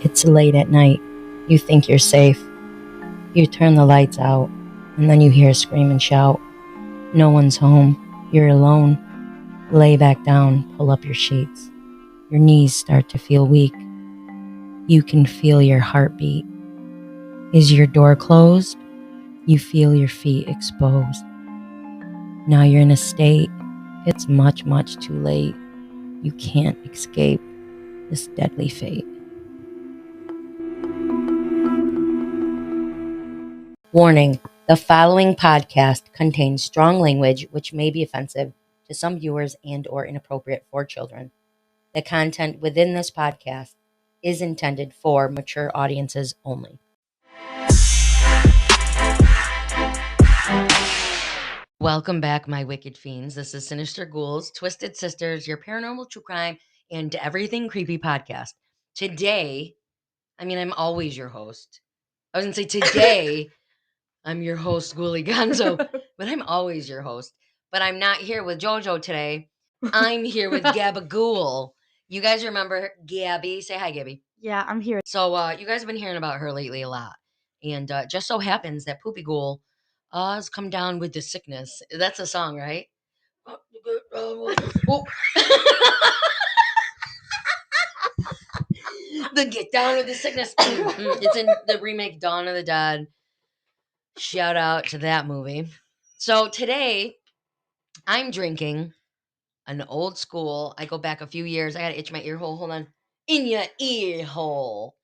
It's late at night. You think you're safe. You turn the lights out, and then you hear a scream and shout. No one's home. You're alone. Lay back down, pull up your sheets. Your knees start to feel weak. You can feel your heartbeat. Is your door closed? You feel your feet exposed. Now you're in a state. It's much, much too late. You can't escape this deadly fate. Warning, the following podcast contains strong language which may be offensive to some viewers and or inappropriate for children. The content within this podcast is intended for mature audiences only. Welcome back, my Wicked Fiends. This is Sinister Ghouls, Twisted Sisters, your paranormal true crime and everything creepy podcast. Today, I'm always your host. I was going to say today, I'm your host, Ghoulie Gonzo, but I'm always your host. But I'm not here with JoJo today. I'm here with Gabagool. You guys remember Gabby? Say hi, Gabby. Yeah, I'm here. So you guys have been hearing about her lately a lot. And just so happens that Poopy Ghoul has come down with the sickness. That's a song, right? The Get Down with the Sickness. It's in the remake Dawn of the Dead. Shout out to that movie. So today, I'm drinking an old school. I go back a few years. I gotta itch my ear hole. Hold on. In your ear hole.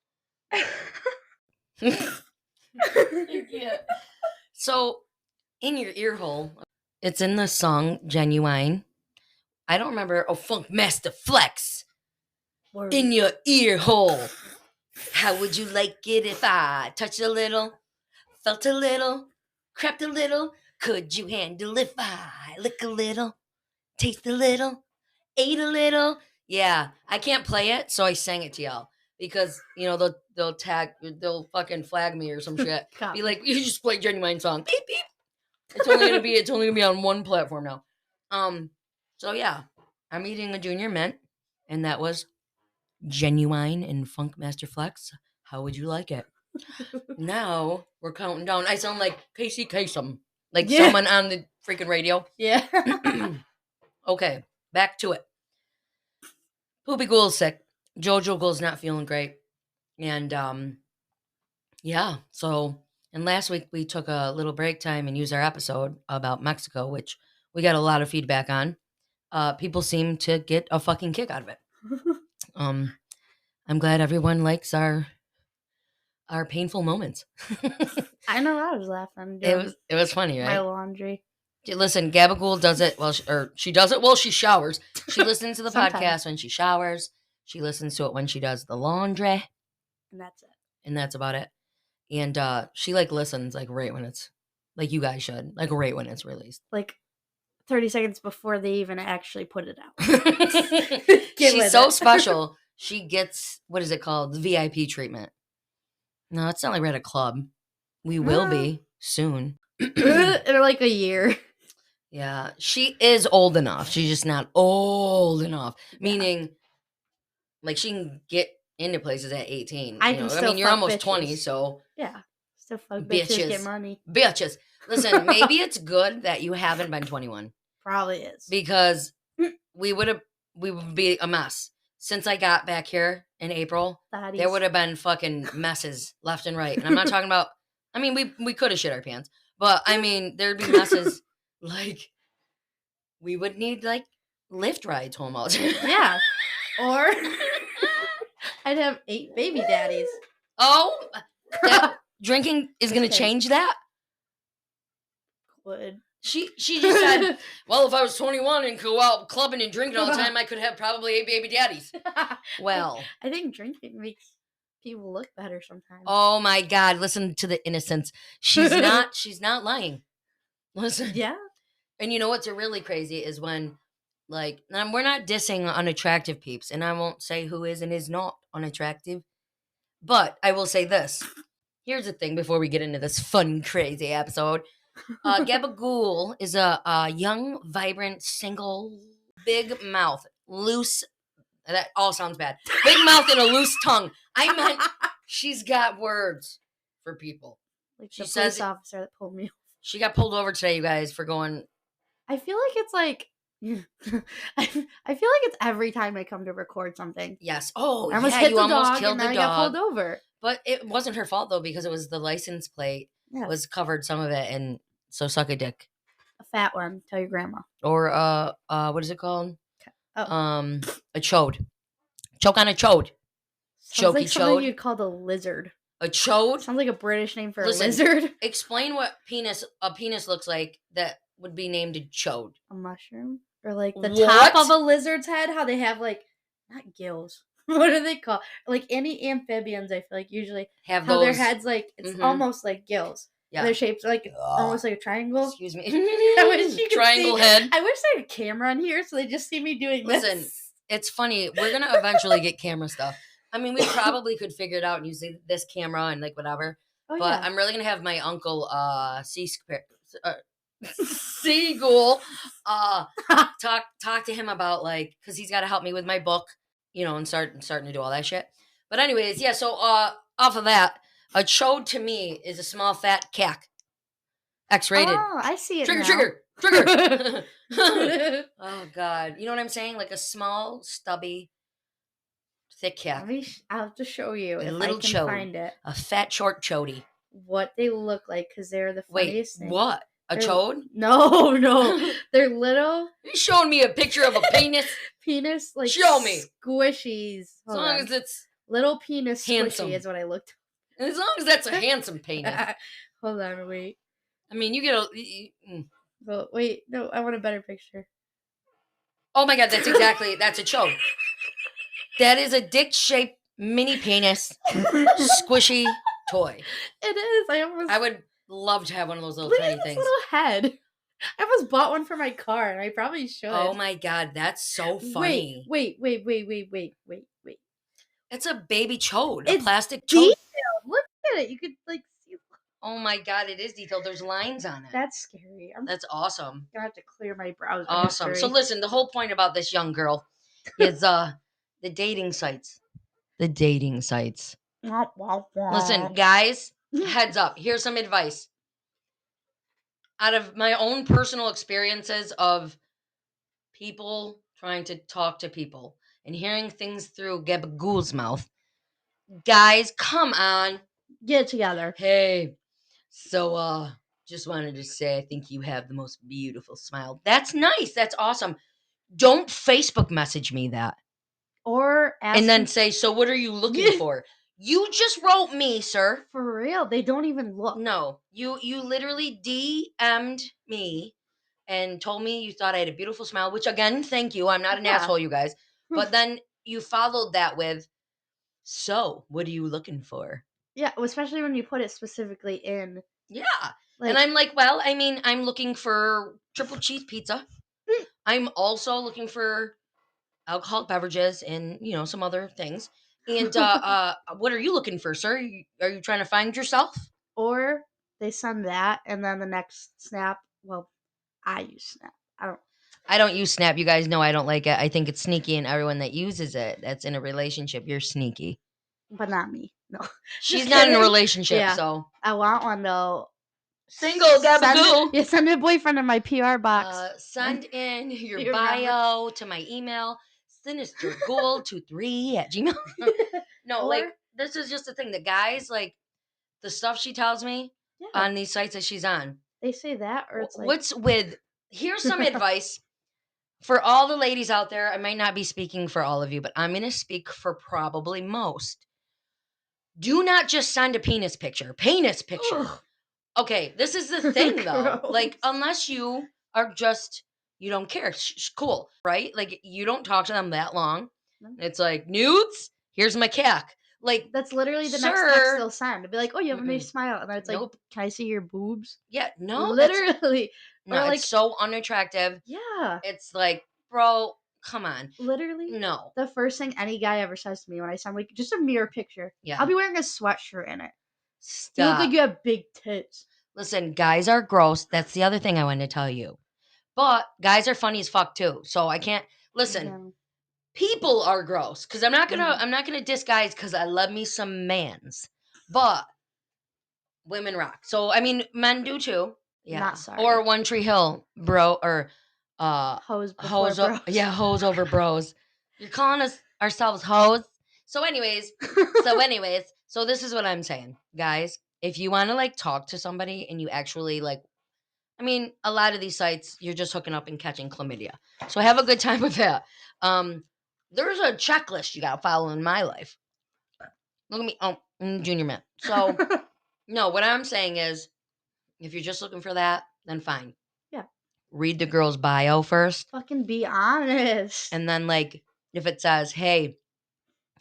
Yeah. So, in your ear hole, it's in the song Genuine. I don't remember. Oh, Funk Master Flex. Word. In your ear hole. How would you like it if I touched a little, felt a little, crept a little? Could you handle if I lick a little, taste a little, ate a little? Yeah, I can't play it, so I sang it to y'all because they'll fucking flag me or some shit. Be like, you just played Genuine song. Beep beep. It's only gonna be on one platform now. So yeah, I'm eating a Junior Mint, and that was Genuine and Funk Master Flex. How would you like it? Now we're counting down. I sound like Casey Kasem, like someone on the freaking radio. Yeah. Okay, back to it. Poopy Ghoul's sick. JoJo Ghoul's not feeling great. And yeah, so and last week we took a little break time and used our episode about Mexico, which we got a lot of feedback on. People seem to get a fucking kick out of it. I'm glad everyone likes our painful moments. I know I was laughing. It was funny, right? My laundry. Listen, Gabagool does it she does it while she showers. She listens to the Sometimes. podcast when she showers. She listens to it when she does the laundry. And that's it. And that's about it. And she listens right when it's you guys should, right when it's released. 30 seconds before they even actually put it out. She's so special. She gets, what is it called? The VIP treatment. No, it's not like we're at a club. We will be soon. In a year. Yeah, she is old enough. She's just not old enough. Yeah. Meaning, she can get into places at 18. You're almost bitches. 20, so. Yeah. Still fuck bitches, get money. Bitches. Listen, maybe it's good that you haven't been 21. Probably is. Because we would be a mess. Since I got back here in April, there would have been fucking messes left and right. And I'm not talking about, we could have shit our pants. But, there'd be messes, we would need, Lyft rides home all the time. Yeah. Or I'd have 8 baby daddies. Oh, drinking is going to change that? Would. She just said, well, if I was 21 and go out clubbing and drinking all the time, I could have probably 8 baby daddies. Well. I think drinking makes people look better sometimes. Oh my God. Listen to the innocence. She's not lying. Listen. Yeah. And you know what's really crazy is when, and we're not dissing unattractive peeps, and I won't say who is and is not unattractive, but I will say this. Here's the thing before we get into this fun, crazy episode. Gabagool is a young, vibrant, single, big mouth, loose That all sounds bad. Big mouth and a loose tongue. I meant she's got words for people. Like She the says police officer that pulled me. she got pulled over today, you guys, for going. I feel like it's like I feel like it's every time I come to record something. Yes. Oh, I almost yeah, hit you the almost dog killed and the then I got pulled dog. over. But it wasn't her fault, though, because it was the license plate Yes. was covered, some of it, and so suck a dick. A fat one. Tell your grandma. Or, what is it called? Oh. A chode. Choke on a chode. Sounds like Chokey something chode. you'd call a lizard. A chode? Sounds like a British name for Listen, a lizard. Explain what a penis looks like that would be named a chode. A mushroom? Or like the What? top of a lizard's head, how they have like, not gills. What do they call? Like any amphibians, I feel like usually Have how those. their heads like, it's almost like gills. Yeah. And they're shaped like almost like a triangle. Excuse me. I wish you could Triangle see. head. I wish I had a camera on here so they just see me doing Listen, this. it's funny. We're going to eventually get camera stuff. I mean, we probably could figure it out and use this camera and like whatever. Oh, but yeah. I'm really going to have my uncle, Seagull, talk to him about like, because he's got to help me with my book, you know, and starting to do all that shit. But anyways, yeah, so off of that, a chode to me is a small fat cack. X-rated. Oh, I see it now. Trigger. Oh, God. You know what I'm saying? Like a small, stubby, thick cack. I'll have to show you A if little I can chode. find it. A fat, short chody. What they look like, because they're the funniest thing. What? A They're- chode? No. They're little You showing me a picture of a penis? penis, like Show me. squishies. As Hold long on. as it's Little penis handsome. squishy is what I looked. as long as that's a handsome penis. Hold on, wait. I mean, you get a. Oh, wait, no, I want a better picture. Oh my God, that's a chode. That is a dick-shaped mini penis squishy toy. It is. I would love to have one of those little Look tiny at this things. little head. I almost bought one for my car, and I probably should. Oh my God, that's so funny. Wait. It's a baby chode, a It's plastic chode. detailed. Look at it. You could like see. Oh my God, it is detailed. There's lines on it. That's scary. I'm That's awesome. gonna have to clear my browser. Awesome. history. So listen, the whole point about this young girl is the dating sites. The dating sites. Wah, wah, wah. Listen, guys, heads up. Here's some advice. Out of my own personal experiences of people trying to talk to people and hearing things through Gabagool's mouth, guys, come on. Get it together. Hey, so just wanted to say I think you have the most beautiful smile. That's nice. That's awesome. Don't Facebook message me that. Or ask And then me- say, so what are you looking for? You just wrote me, sir. for real. They don't even look. No, you literally DM'd me and told me you thought I had a beautiful smile, which again, thank you. I'm not an Yeah. asshole, you guys. But then you followed that with, so what are you looking for? Yeah, especially when you put it specifically in. Yeah. Like, And I'm like, well, I mean, I'm looking for triple cheese pizza. I'm also looking for alcoholic beverages and, you know, some other things. And what are you looking for, sir? Are you trying to find yourself? or they send that, and then the next snap. Well, I use Snap. I don't use Snap. You guys know I don't like it. I think it's sneaky, and everyone that uses it that's in a relationship, you're sneaky. But not me. No. She's Just not in a kidding. relationship, Yeah. so. I want one though. Single, Send gabagoo. it- Yeah, send me a boyfriend in my PR box. Send in your You bio to my email, sinisterghoul23@gmail. No, Or- like, this is just the thing. The guys, like, the stuff she tells me Yeah. on these sites that she's on. They say that, or it's like What's with, here's some advice for all the ladies out there. I might not be speaking for all of you, but I'm going to speak for probably most. Do not just send a penis picture. Ugh. Okay, this is the thing though. Gross. Like, unless you are just, you don't care. Cool, right? Like, you don't talk to them that long. No. It's like, nudes? Here's my cack. Like, That's literally the next Sir. text they'll send. It'll be like, "Oh, you have a nice Mm-mm. smile," and then it's like, Nope. "Can I see your boobs?" yeah, no. that's- Literally. No, Or, like- it's so unattractive. Yeah. It's like, bro, come on. Literally. No. The first thing any guy ever says to me when I send like just a mirror picture, Yeah. I'll be wearing a sweatshirt in it. Stop. You look like you have big tits. Listen, guys are gross. That's the other thing I wanted to tell you. But guys are funny as fuck too. So I can't listen. Yeah. people are gross. Because I'm not gonna disguise because I love me some mans, but women rock. So I mean, men do too. Yeah. Not sorry. Or One Tree Hill, bro, or Hoes before bros. Yeah, hoes over bros. You're calling us ourselves hoes. So anyways, so this is what I'm saying, guys. If you want to like talk to somebody and you actually like, I mean, a lot of these sites you're just hooking up and catching chlamydia. So have a good time with that. There's a checklist you gotta follow in my life. Look at me, junior man. So no, what I'm saying is, if you're just looking for that, then fine. Yeah. Read the girl's bio first. Fucking be honest. And then, like, if it says, hey,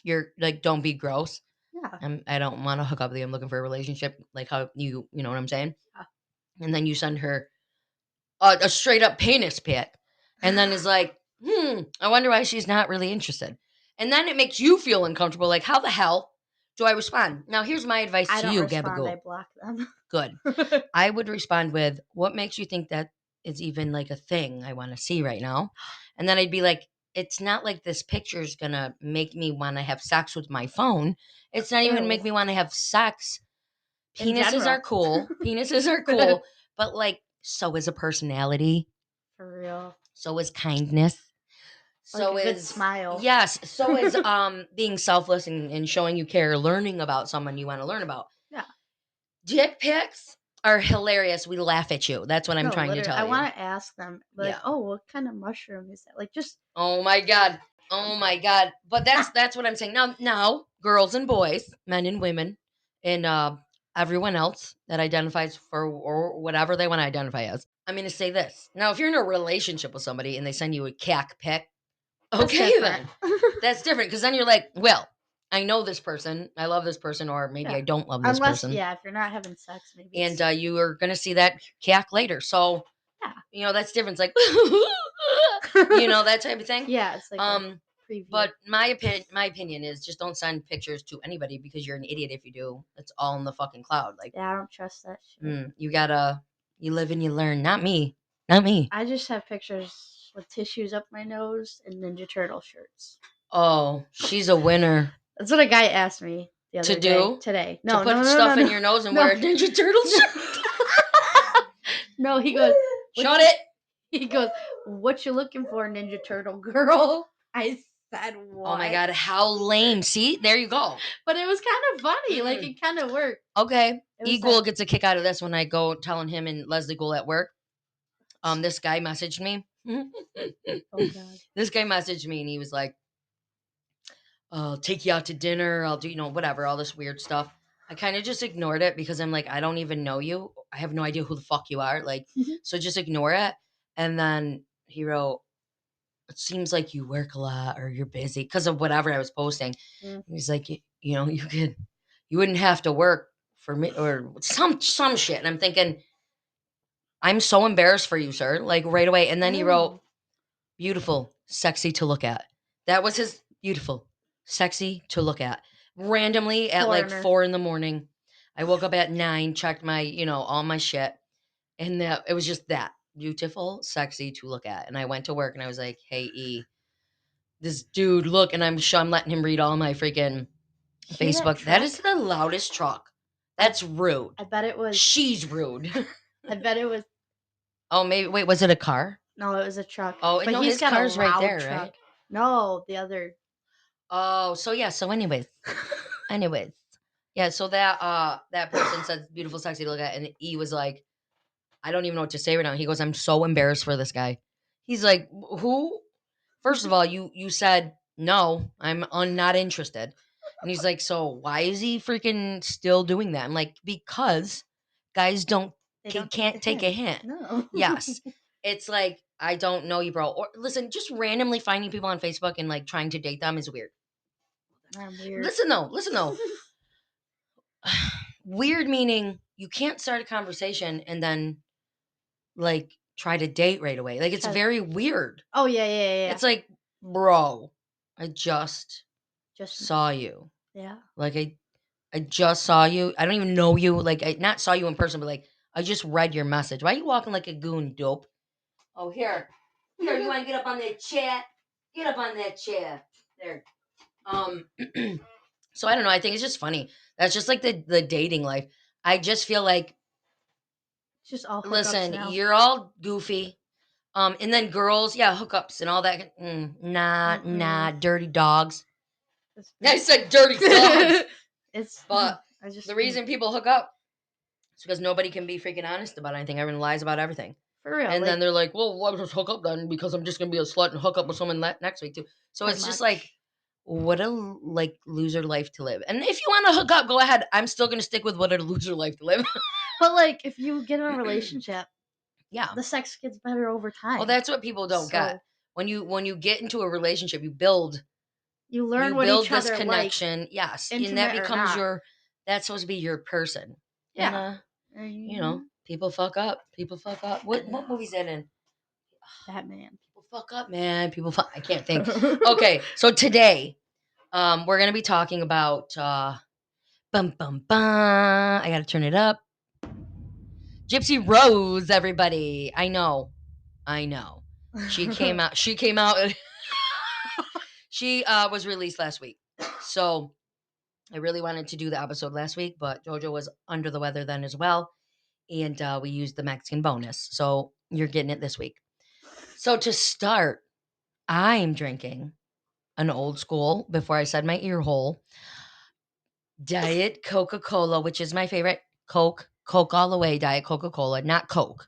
you're like, don't be gross. Yeah. I don't want to hook up with you. I'm looking for a relationship. Like, how you know what I'm saying? Yeah. And then you send her a straight up penis pic. And then is like, I wonder why she's not really interested. And then it makes you feel uncomfortable. Like, how the hell do I respond? Now, here's my advice I to don't you, respond. Gabagool. I block them. Good. I would respond with, what makes you think that is even like a thing I want to see right now? And then I'd be like, it's not like this picture is going to make me want to have sex with my phone. It's not even going to make Ew. me want to have sex. In Penises general. are cool. Penises are cool. But like, so is a personality. For real. So is kindness. So Like a is good smile. Yes. So is being selfless and showing you care, learning about someone you want to learn about. Yeah. Dick pics are hilarious. We laugh at you. That's what I'm trying to literally, tell I you. want to ask them, like, Yeah. oh, what kind of mushroom is that? Like, just Oh my god. Oh my god. But that's what I'm saying. Now, girls and boys, men and women, and everyone else that identifies for or whatever they want to identify as. I'm gonna say this. Now, if you're in a relationship with somebody and they send you a cack pic, okay then. That's different because then you're like, well, I know this person, I love this person, or maybe Yeah. I don't love this Unless, person. yeah, if you're not having sex, maybe. And you are gonna see that cack later. So yeah, you know that's different. It's like you know that type of thing. Yeah, it's like a preview. But my opinion is just don't send pictures to anybody because you're an idiot if you do. It's all in the fucking cloud. Like yeah, I don't trust that shit. you live and you learn. Not me. Not me. I just have pictures with tissues up my nose and Ninja Turtle shirts. Oh, she's a winner. That's what a guy asked me the other day. Today. No, to put no, stuff no, in your nose and wear a Ninja Turtle shirt. No, he goes, shut it. He goes, what you looking for, Ninja Turtle girl? I said, what? Oh my god, how lame. See, there you go. But it was kind of funny. Like, it kind of worked. Okay. E-Ghoul gets a kick out of this when I go telling him and Leslie Ghoul at work. This guy messaged me. Oh god. This guy messaged me and he was like, I'll take you out to dinner. I'll do, whatever, all this weird stuff. I kind of just ignored it because I'm like, I don't even know you. I have no idea who the fuck you are. Like, so just ignore it. And then he wrote, it seems like you work a lot or you're busy because of whatever I was posting. He's like, you wouldn't have to work for me or some shit. And I'm thinking, I'm so embarrassed for you, sir. Like right away. And then he wrote, beautiful, sexy to look at. That was his beautiful, sexy to look at. Randomly at like 4 a.m. I woke up at 9, checked my, all my shit. And it was just that beautiful, sexy to look at. And I went to work and I was like, hey, E, this dude, look. And I'm letting him read all my freaking Facebook. That is the loudest truck. That's rude. I bet it was. She's rude. I bet it was. Oh, maybe. Wait, was it a car? No, it was a truck. Oh, but no, he's his got car's a loud right there, truck. right? No, the other. Oh, so yeah. So anyways. Yeah, so that person said beautiful, sexy to look at, and E was like, I don't even know what to say right now. He goes, I'm so embarrassed for this guy. He's like, who? First of all, you said no, I'm not interested. And he's like, so why is he freaking still doing that? I'm like, because guys can't take a hint. No. Yes. It's like, I don't know you, bro. Or listen, just randomly finding people on Facebook and like trying to date them is weird. I'm weird. Listen though. Weird meaning you can't start a conversation and then like try to date right away. Like it's very weird. Oh yeah. It's like, bro, I just saw you. Yeah. Like I just saw you. I don't even know you. Like I not saw you in person, but like I just read your message. Why are you walking like a goon, dope? Oh, here. You want to get up on the chat? Get up on that chair. There. So I don't know. I think it's just funny. That's just like the dating life. I just feel like, It's just all hookups listen, now. you're all goofy. And then girls, yeah, hookups and all that. Nah, dirty dogs. I said dirty dogs. It's But I just the think, reason people hook up is because nobody can be freaking honest about anything. Everyone lies about everything. for real, And like, then they're like, well, why just hook up then? Because I'm just going to be a slut and hook up with someone next week too. So pretty it's just much. like, what a like loser life to live. And if you want to hook up, go ahead. I'm still going to stick with what a loser life to live. But like, if you get in a relationship, Yeah. the sex gets better over time. Well, that's what people don't get. So When you get into a relationship, you build you learn what each this other connection. Yes. And that intimate or becomes not. that's supposed to be your person. Yeah. And you know, people fuck up. People fuck up. What movie's that in? Batman. People fuck up, man. People fuck. I can't think. Okay, so today, we're gonna be talking about bum bum bum. I gotta turn it up. Gypsy Rose, everybody. I know. She came out. She came out. She was released last week. So I really wanted to do the episode last week, but JoJo was under the weather then as well. And we used the Mexican bonus. So you're getting it this week. So to start, I'm drinking an old school, before I said my ear hole, Diet Coca-Cola, which is my favorite. Coke all the way, Diet Coca-Cola, not Coke.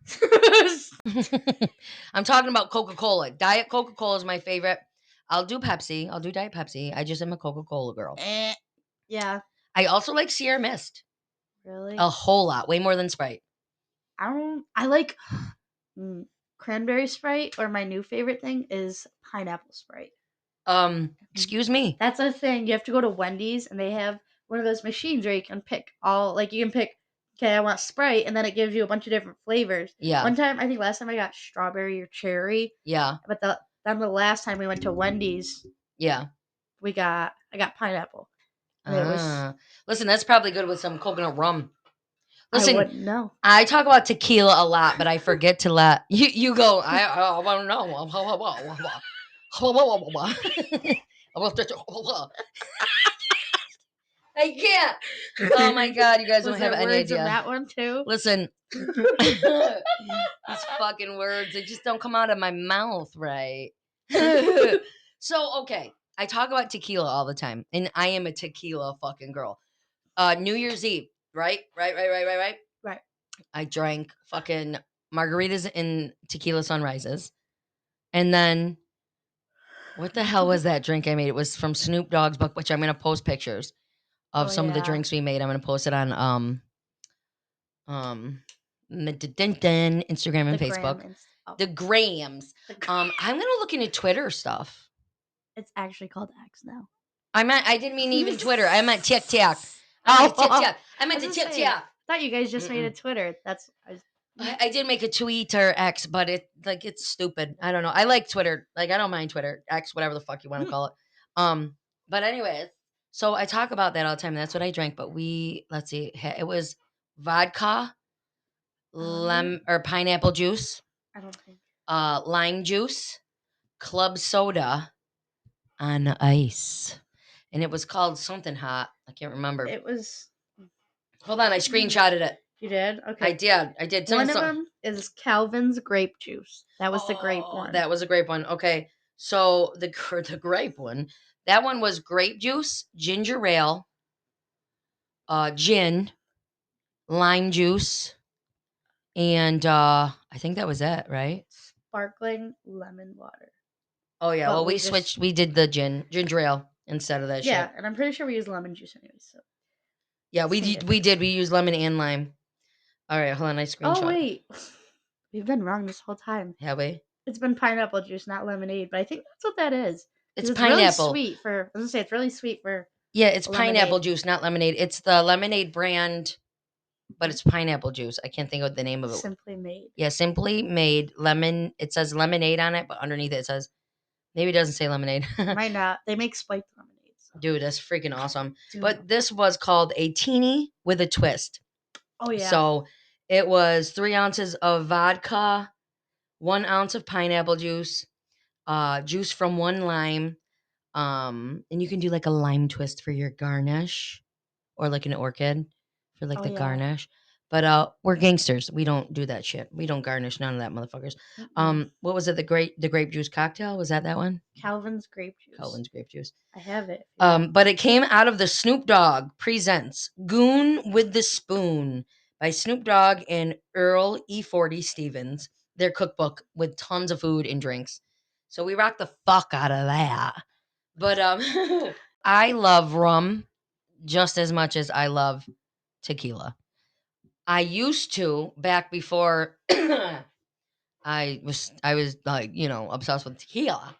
I'm talking about Coca-Cola. Diet Coca-Cola is my favorite. I'll do Pepsi. I'll do Diet Pepsi. I just am a Coca-Cola girl. Yeah. I also like Sierra Mist. Really? A whole lot. Way more than Sprite. I like cranberry Sprite, or my new favorite thing is pineapple Sprite. Excuse me. That's a thing. You have to go to Wendy's and they have one of those machines where you can pick you can pick, okay, I want Sprite, and then it gives you a bunch of different flavors. Yeah. One time, I think last time I got strawberry or cherry. Yeah. But then the last time we went to Wendy's, Yeah. I got pineapple. And it was, listen, that's probably good with some coconut rum. I Listen, wouldn't know. I talk about tequila a lot, but I forget to let you go. I want to know. I can't. Oh my god, you guys Was don't have there any words in idea. that one too? Listen, these fucking words, they just don't come out of my mouth right. So, okay, I talk about tequila all the time, and I am a tequila fucking girl. New Year's Eve, right? Right. I drank fucking margaritas and tequila sunrises. And then, what the hell was that drink I made? It was from Snoop Dogg's book, which I'm going to post pictures of some of the drinks we made. I'm going to post it on Instagram and Facebook. The grams. I'm going to look into Twitter stuff. It's actually called X now. I didn't mean even Twitter. I meant TikTok. I meant TikTok. thought you guys just made a Twitter. I did make a Twitter X, but it's stupid. I don't know. I like Twitter. Like, I don't mind Twitter X, whatever the fuck you want to call it. But anyways, so I talk about that all the time. That's what I drank. But let's see, it was vodka, or pineapple juice. I don't think. Lime juice, club soda, on ice, and it was called something hot. I can't remember. It was. Hold on, I screenshotted it. You did? Okay. I did. One of them is Calvin's grape juice. That was the grape one. That was a grape one. Okay. So the grape one, that one was grape juice, ginger ale, gin, lime juice, and I think that was it, right? Sparkling lemon water. Oh yeah. Well, we switched. We did the ginger ale instead of that shit. Yeah, and I'm pretty sure we used lemon juice anyway. So. Yeah, we did. We used lemon and lime. All right, hold on. I screenshot. Oh wait, we've been wrong this whole time. Have we? It's been pineapple juice, not lemonade. But I think that's what that is. It's pineapple. Really sweet for. I was gonna say it's really sweet for. Yeah, it's pineapple juice, not lemonade. It's the lemonade brand, but it's pineapple juice. I can't think of the name of it. Simply Made. Yeah, Simply Made lemon. It says lemonade on it, but underneath it says, maybe it doesn't say lemonade. Might not. They make spiked lemonade. So. Dude, that's freaking awesome. Dude. But this was called a teeny with a twist. Oh yeah. So it was 3 ounces of vodka, 1 ounce of pineapple juice, juice from 1 lime, and you can do like a lime twist for your garnish or like an orchid for like Oh, the yeah. garnish. But we're gangsters. We don't do that shit. We don't garnish none of that, motherfuckers. What was it? The grape juice cocktail? Was that one? Calvin's grape juice. Calvin's grape juice. I have it. if you want. But it came out of the Snoop Dogg presents Goon with the Spoon by Snoop Dogg and Earl E40 Stevens, their cookbook with tons of food and drinks. So we rocked the fuck out of that. But I love rum just as much as I love tequila. I used to back before I was like, obsessed with tequila.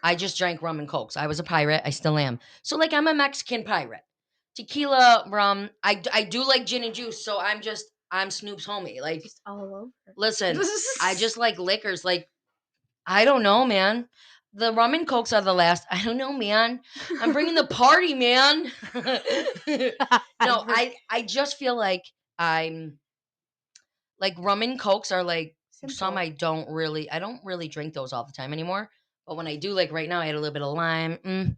I just drank rum and cokes. I was a pirate. I still am. So like I'm a Mexican pirate. Tequila, rum. I do like gin and juice. So I'm Snoop's homie. Like, Just all over. listen, I just like liquors. Like, I don't know, man. The rum and cokes are the last. I don't know, man. I'm bringing the party, man. No, I just feel like I'm like rum and cokes are like some Simple. I don't really drink those all the time anymore. But when I do, like right now, I had a little bit of lime.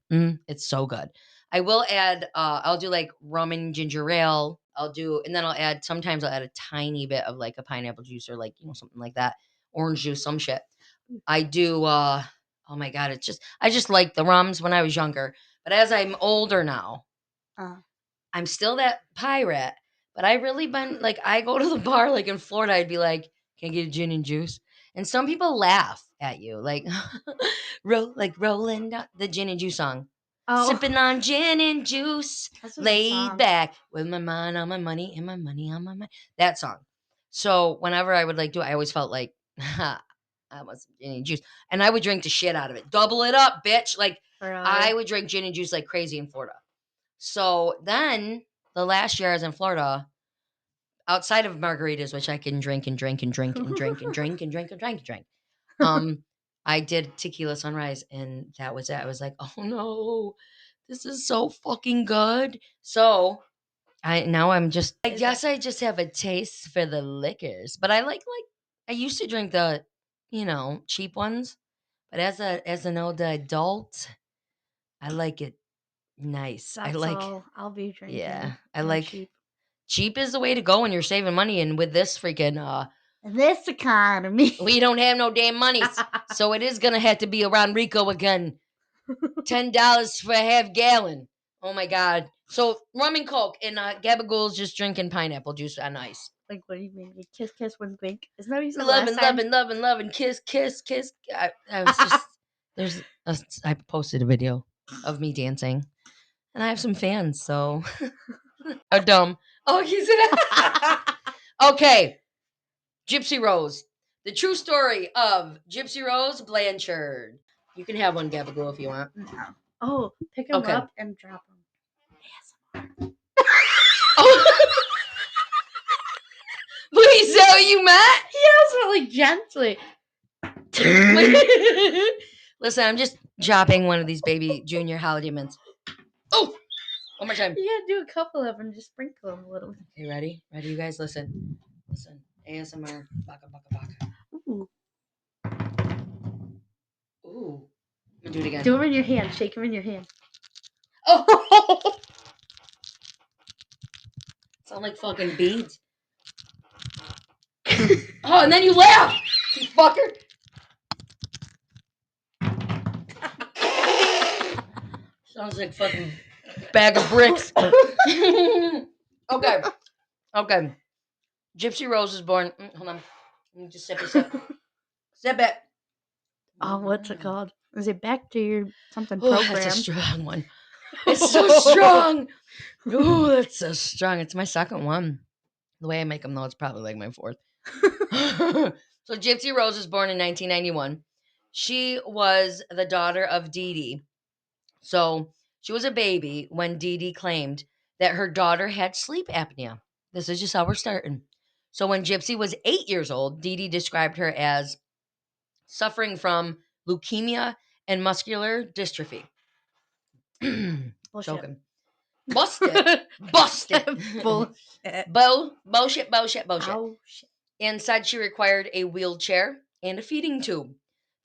It's so good. I will add. I'll do like rum and ginger ale. And then sometimes I'll add a tiny bit of like a pineapple juice or like something like that, orange juice, some shit. I do. Oh my god, I just like the rums when I was younger, but as I'm older now, Uh, I'm still that pirate, but I really been like I go to the bar like in Florida, I'd be like, "Can I get a gin and juice?" And some people laugh at you, like rolling down the gin and juice song, sipping on gin and juice, that's a good laid song. back with my mind on my money and my money on my mind. That song. So whenever I would like do it, I always felt like I want some gin and juice, and I would drink the shit out of it. Double it up, bitch! Like I would drink gin and juice like crazy in Florida. So then the last year I was in Florida, outside of margaritas, which I can drink and drink and drink and drink and drink and drink and drink and drink, I did tequila sunrise, and that was it. I was like, oh no, this is so fucking good. So I'm just, I guess I just have a taste for the liquors, but I like I used to drink the, cheap ones, but as an older adult, I like it nice. That's all I'll be drinking. Yeah, I not like cheap. cheap is the way to go when you're saving money, and with this freaking This economy. we don't have no damn monies. So it is gonna have to be around Rico again. $10 for a half gallon. Oh my god. So rum and coke and Gabagool's just drinking pineapple juice on ice. Like, what do you mean? Kiss, kiss, wink, wink. Isn't that what you said Loving, last time? loving, loving, loving, kiss, kiss, kiss. I was just I posted a video of me dancing, and I have some fans, so are dumb. Oh, you see that? Okay. Gypsy Rose. The true story of Gypsy Rose Blanchard. You can have one, Gabagool, if you want. No. Oh, pick them Okay. up and drop them. Oh. Wait, is that what you meant? Yes, but like gently. Listen, I'm just dropping one of these baby junior holiday mints. Oh! One more time. You gotta do a couple of them and just sprinkle them a little. Okay, ready? Ready, you guys? Listen. Listen. ASMR. Baka, baka, baka. Ooh. Ooh. I'm gonna do it again. Do them in your hand. Shake them in your hand. Oh! Sound like fucking beads. Oh, and then you laugh, you fucker. Sounds like fucking bag of bricks. Okay. Gypsy Rose was born. Hold on. Let me just sip it. Sip it. Oh, what's it called? Is it back to your something Oh, program? that's a strong one. It's so strong. Ooh, that's so strong. It's my second one. The way I make them, though, it's probably like my fourth. So Gypsy Rose was born in 1991. She was the daughter of Dee Dee. So she was a baby when Dee Dee claimed that her daughter had sleep apnea. This is just how we're starting. So when Gypsy was 8 years old, Dee Dee described her as suffering from leukemia and muscular dystrophy. Choking. Busted. Bullshit. Bullshit. Oh, shit. And said she required a wheelchair and a feeding tube.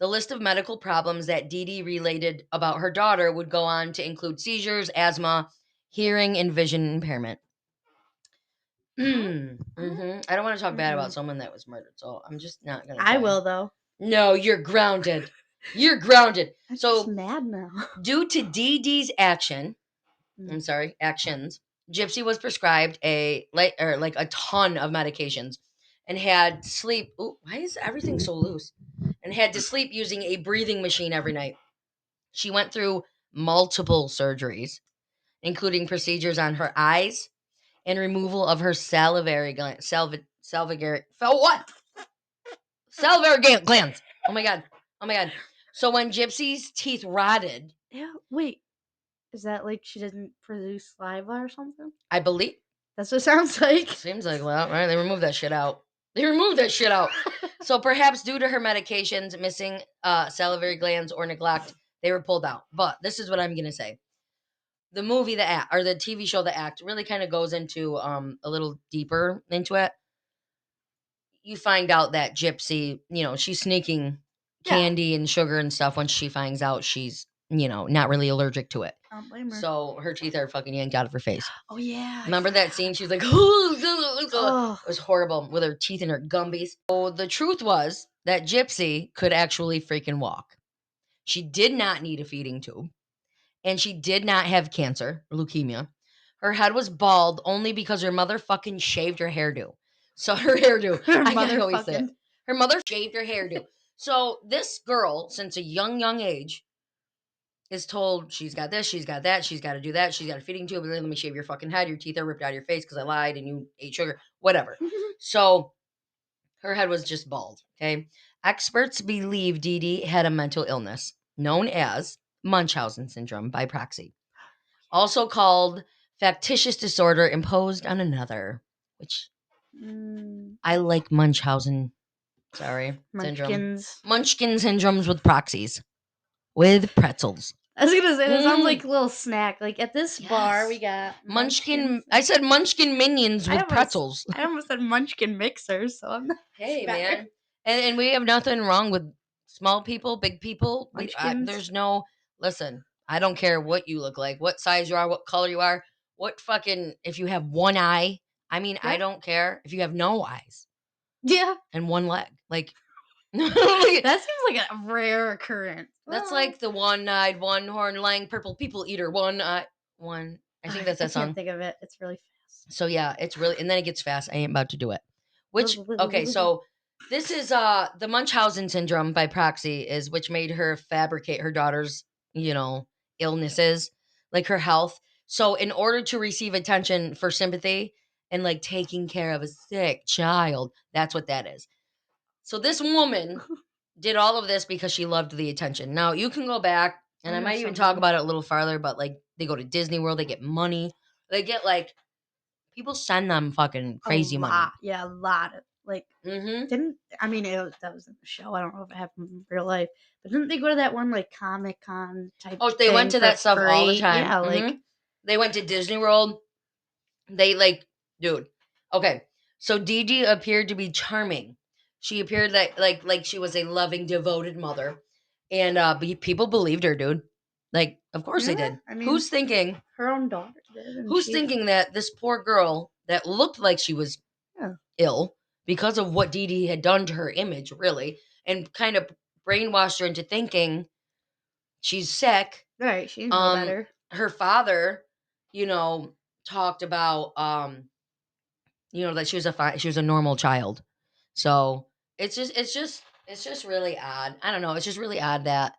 The list of medical problems that Dee Dee related about her daughter would go on to include seizures, asthma, hearing, and vision impairment. I don't want to talk bad about someone that was murdered, so I'm just not going to try. I will, though. No, you're grounded. You're grounded. I'm So, just mad now. due to Dee Dee's actions, Gypsy was prescribed a ton of medications and had sleep. Ooh, why is everything so loose? And had to sleep using a breathing machine every night. She went through multiple surgeries, including procedures on her eyes and removal of her salivary glands. Salivary glands. Oh my god. So when Gypsy's teeth rotted, Yeah, wait. Is that like she didn't produce saliva or something? I believe. That's what it sounds like. Seems like, well, right? They removed that shit out. So perhaps due to her medications, missing salivary glands, or neglect, they were pulled out. But this is what I'm gonna say: the movie, the act, or the TV show, The Act, really kind of goes into a little deeper into it. You find out that Gypsy, she's sneaking candy and sugar and stuff when she finds out she's, not really allergic to it. I don't blame her. So her teeth are fucking yanked out of her face. Oh, yeah. Remember that scene? She was like, oh. It was horrible with her teeth in her gumbies. So the truth was that Gypsy could actually freaking walk. She did not need a feeding tube. And she did not have cancer, leukemia. Her head was bald only because her mother fucking shaved her hairdo. So her hairdo. I can always say it. Her mother shaved her hairdo. So this girl, since a young age, is told she's got this, she's got that, she's got to do that, she's got a feeding tube, and then let me shave your fucking head, your teeth are ripped out of your face because I lied and you ate sugar, whatever. So her head was just bald, okay? Experts believe Dee Dee had a mental illness known as Munchausen syndrome by proxy, also called factitious disorder imposed on another, which I like Munchausen. Sorry, syndrome. Munchkin syndromes with proxies, with pretzels. I was gonna say that sounds like a little snack. Like at this bar, we got Munchkin. I said Munchkin minions with pretzels. I almost said Munchkin mixers. So I'm not. Hey man, and we have nothing wrong with small people, big people. There's no listen. I don't care what you look like, what size you are, what color you are, what fucking if you have one eye. I mean, I don't care if you have no eyes. Yeah, and one leg. Like that seems like a rare occurrence. That's like the one-eyed, one-horned, lying purple people eater. I think that's that song. I can't think of it. It's really fast. So yeah, it's really, and then it gets fast. I ain't about to do it. Okay, so this is the Munchausen syndrome by proxy is which made her fabricate her daughter's, illnesses, like her health. So in order to receive attention for sympathy and like taking care of a sick child, that's what that is. So this woman did all of this because she loved the attention. Now you can go back and I might even talk about it a little farther, but like they go to Disney World, they get money. They get like people send them fucking crazy money. Yeah, a lot of like that was in the show. I don't know if it happened in real life, but didn't they go to that one like Comic-Con type? Oh, they went to that stuff all the time. Yeah, like they went to Disney World. They dude. Okay, so Dee Dee appeared to be charming. She appeared like she was a loving, devoted mother, and people believed her, dude. Like, of course they did. I mean, who's thinking her own daughter did? Who's thinking that this poor girl that looked like she was ill because of what Dee Dee had done to her image, really, and kind of brainwashed her into thinking she's sick. Right, she's no better. Her father, talked about that she was a normal child. So it's just really odd. I don't know. It's just really odd that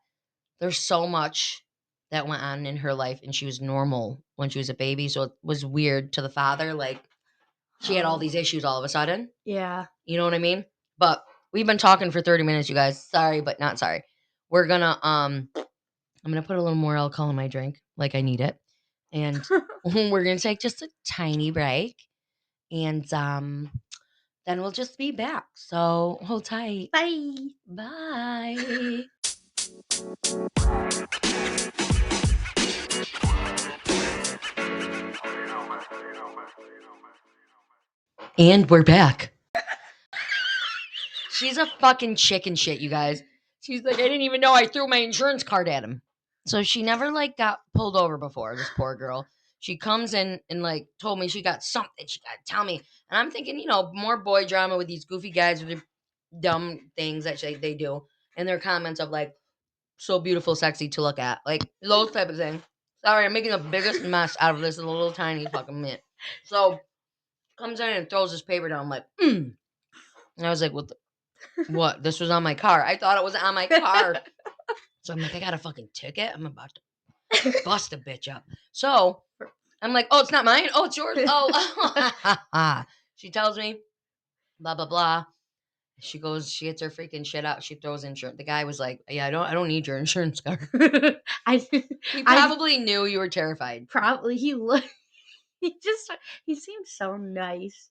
there's so much that went on in her life and she was normal when she was a baby. So it was weird to the father. Like she had all these issues all of a sudden. Yeah. You know what I mean? But we've been talking for 30 minutes, you guys. Sorry, but not sorry. We're gonna I'm gonna put a little more alcohol in my drink, like I need it. And we're gonna take just a tiny break. And then we'll just be back. So hold tight. Bye. Bye. And we're back. She's a fucking chicken shit, you guys. She's like, I didn't even know I threw my insurance card at him. So she never like got pulled over before, this poor girl. She comes in and like told me she got something. She got to tell me. And I'm thinking, more boy drama with these goofy guys with their dumb things that they do. And their comments of like, so beautiful, sexy to look at. Like those type of thing. Sorry, I'm making the biggest mess out of this little tiny fucking mitt. So comes in and throws this paper down. I'm like, And I was like, what? This was on my car. I thought it was on my car. So I'm like, I got a fucking ticket. I'm about to bust a bitch up. So I'm like, oh, it's not mine. Oh, it's yours. Oh, she tells me, blah blah blah. She goes, she gets her freaking shit out. She throws insurance. The guy was like, yeah, I don't need your insurance card. He probably knew you were terrified. Probably he looked. He seemed so nice.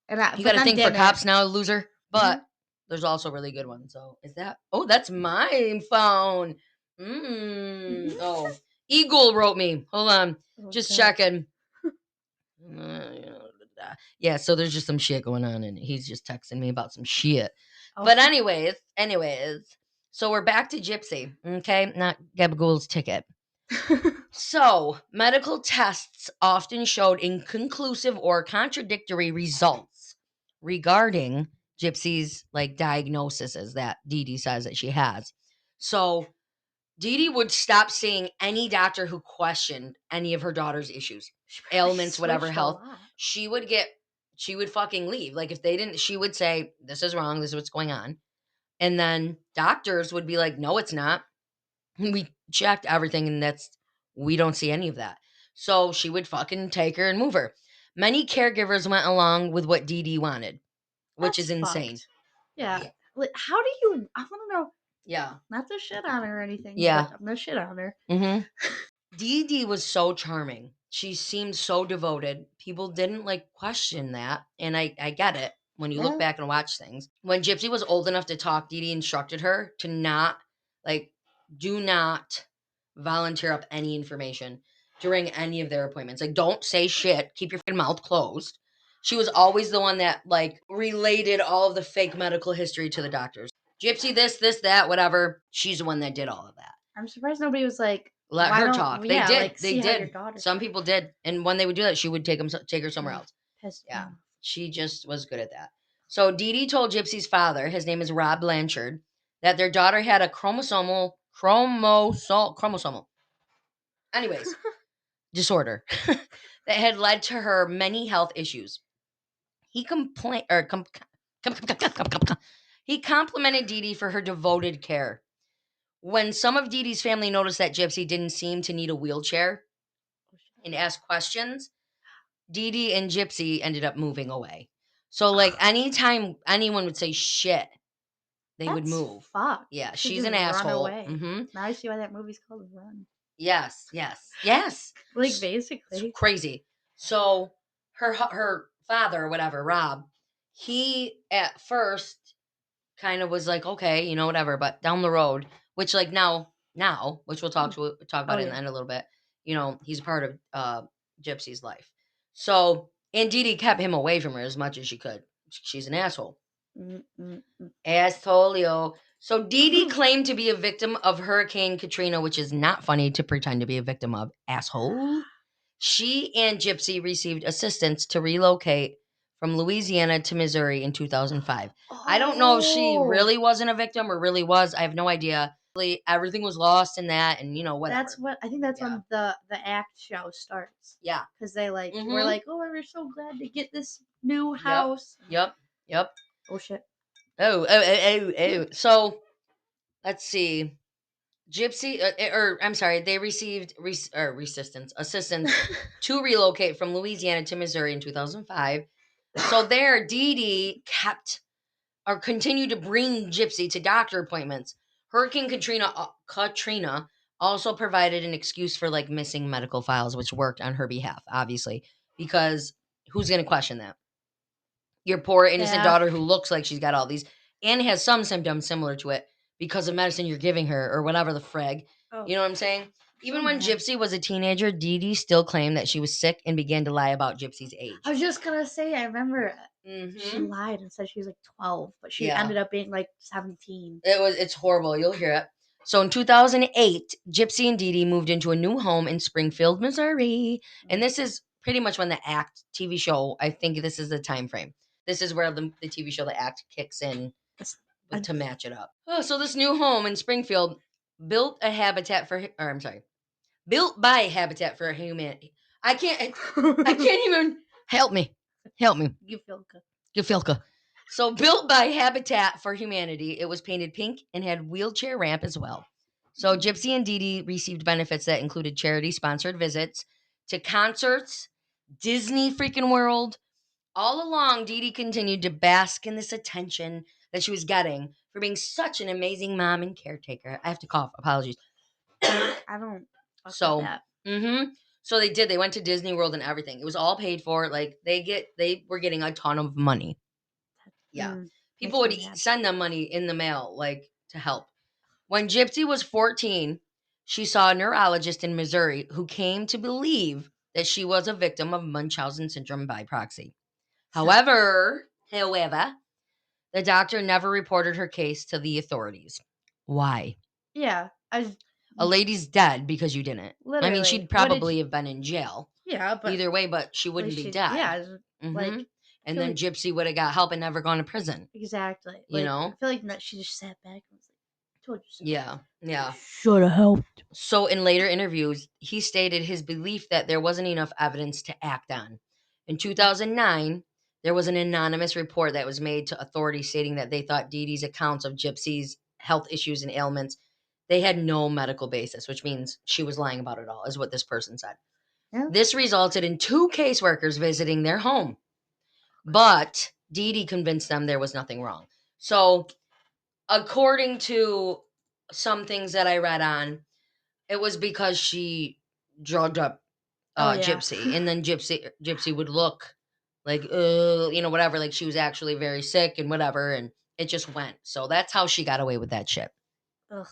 And you got to think for cops now, loser. But there's also really good ones. So is that? Oh, that's my phone. Oh, Eagle wrote me. Hold on, just checking. Yeah, so there's just some shit going on, and he's just texting me about some shit. Oh. But anyways, so we're back to Gypsy, okay? Not Gabagool's ticket. So, medical tests often showed inconclusive or contradictory results regarding Gypsy's like diagnoses that Dee Dee says that she has. So, Dee Dee would stop seeing any doctor who questioned any of her daughter's issues, ailments, whatever health. She would fucking leave. Like if they didn't, she would say, this is wrong. This is what's going on. And then doctors would be like, no, it's not. We checked everything and we don't see any of that. So she would fucking take her and move her. Many caregivers went along with what Dee Dee wanted, which is insane. Yeah. Like, how do you, I want to know. Yeah. Not to shit on her or anything. Yeah. But I'm going to shit on her. Dee Dee was so charming. She seemed so devoted. People didn't like question that. And I get it when you look back and watch things. When Gypsy was old enough to talk, Dee Dee instructed her to do not volunteer up any information during any of their appointments. Like, don't say shit. Keep your mouth closed. She was always the one that like related all of the fake medical history to the doctors. Gypsy, this, that, whatever. She's the one that did all of that. I'm surprised nobody was like, let her talk. They did. Like, they did. Some people did. And when they would do that, she would take her somewhere else. Yeah. She just was good at that. So Dee Dee told Gypsy's father, his name is Rob Blanchard, that their daughter had a chromosomal anyways, disorder that had led to her many health issues. He he complimented Dee Dee for her devoted care. When some of Dee Dee's family noticed that Gypsy didn't seem to need a wheelchair and asked questions, Dee Dee and Gypsy ended up moving away. So, like, anytime anyone would say shit, they would move. Fuck. Yeah, she's an asshole. Now I see why that movie's called Run. Yes. Like, basically. It's crazy. So, her father, or whatever, Rob, he at first kind of was like, okay, whatever. But down the road, which like now, which we'll talk about in the end a little bit, he's a part of Gypsy's life. So, and Dee Dee kept him away from her as much as she could. She's an asshole. Asshole. So Dee Dee claimed to be a victim of Hurricane Katrina, which is not funny to pretend to be a victim of, asshole. She and Gypsy received assistance to relocate from Louisiana to Missouri in 2005. I don't know if she really wasn't a victim or really was. I have no idea. Everything was lost in that, and whatever. I think that's when the act show starts. Yeah, because they we're like, oh, we're so glad to get this new house. Yep. Oh shit. Oh. So let's see. Gypsy, they received assistance to relocate from Louisiana to Missouri in 2005. So there, Dee Dee continued to bring Gypsy to doctor appointments. Hurricane Katrina also provided an excuse for like missing medical files, which worked on her behalf, obviously, because who's going to question that? Your poor innocent daughter who looks like she's got all these and has some symptoms similar to it because of medicine you're giving her or whatever the frig. Oh. You know what I'm saying? Even when Gypsy was a teenager, Dee Dee still claimed that she was sick and began to lie about Gypsy's age. I was just going to say, I remember She Mm-hmm. lied and said she was like 12, but she Yeah. ended up being like 17. It's horrible. You'll hear it. So in 2008, Gypsy and Dee Dee moved into a new home in Springfield, Missouri. And this is pretty much when the Act TV show, I think this is the time frame. This is where the TV show The Act kicks in to match it up. Oh, so this new home in Springfield built a habitat for, or I'm sorry, built by Habitat for Humanity. I can't even help me. Help me. You feel good. Gefilka. So built by Habitat for Humanity, it was painted pink and had wheelchair ramp as well. So Gypsy and Dee Dee received benefits that included charity-sponsored visits to concerts, Disney freaking World. All along, Dee Dee continued to bask in this attention that she was getting for being such an amazing mom and caretaker. I have to cough. Apologies. I don't fuck with So, that. so they did. They went to Disney World and everything. It was all paid for. Like they were getting a ton of money. Yeah. People would Makes me mad. send them money in the mail, like to help. When Gypsy was 14, she saw a neurologist in Missouri who came to believe that she was a victim of Munchausen syndrome by proxy. However, the doctor never reported her case to the authorities. Why? Yeah, A lady's dead because you didn't. I mean, literally. she'd probably have been in jail. Yeah, but Either way, but she wouldn't be dead. Yeah, like, Mhm. And feel then like- Gypsy would have got help and never gone to prison. exactly. You Like, know? I feel like that she just sat back and was like, "I told you so." Yeah. Should have helped. So in later interviews, he stated his belief that there wasn't enough evidence to act on. In 2009, there was an anonymous report that was made to authorities stating that they thought Dee Dee's accounts of Gypsy's health issues and ailments, they had no medical basis, which means she was lying about it all, is what this person said. Yeah. This resulted in 2 caseworkers visiting their home. But Dee Dee convinced them there was nothing wrong. So, according to some things that I read on, it was because she drugged up Gypsy, and then Gypsy would look like, whatever, like she was actually very sick and whatever, and it just went. So that's how she got away with that shit. Ugh.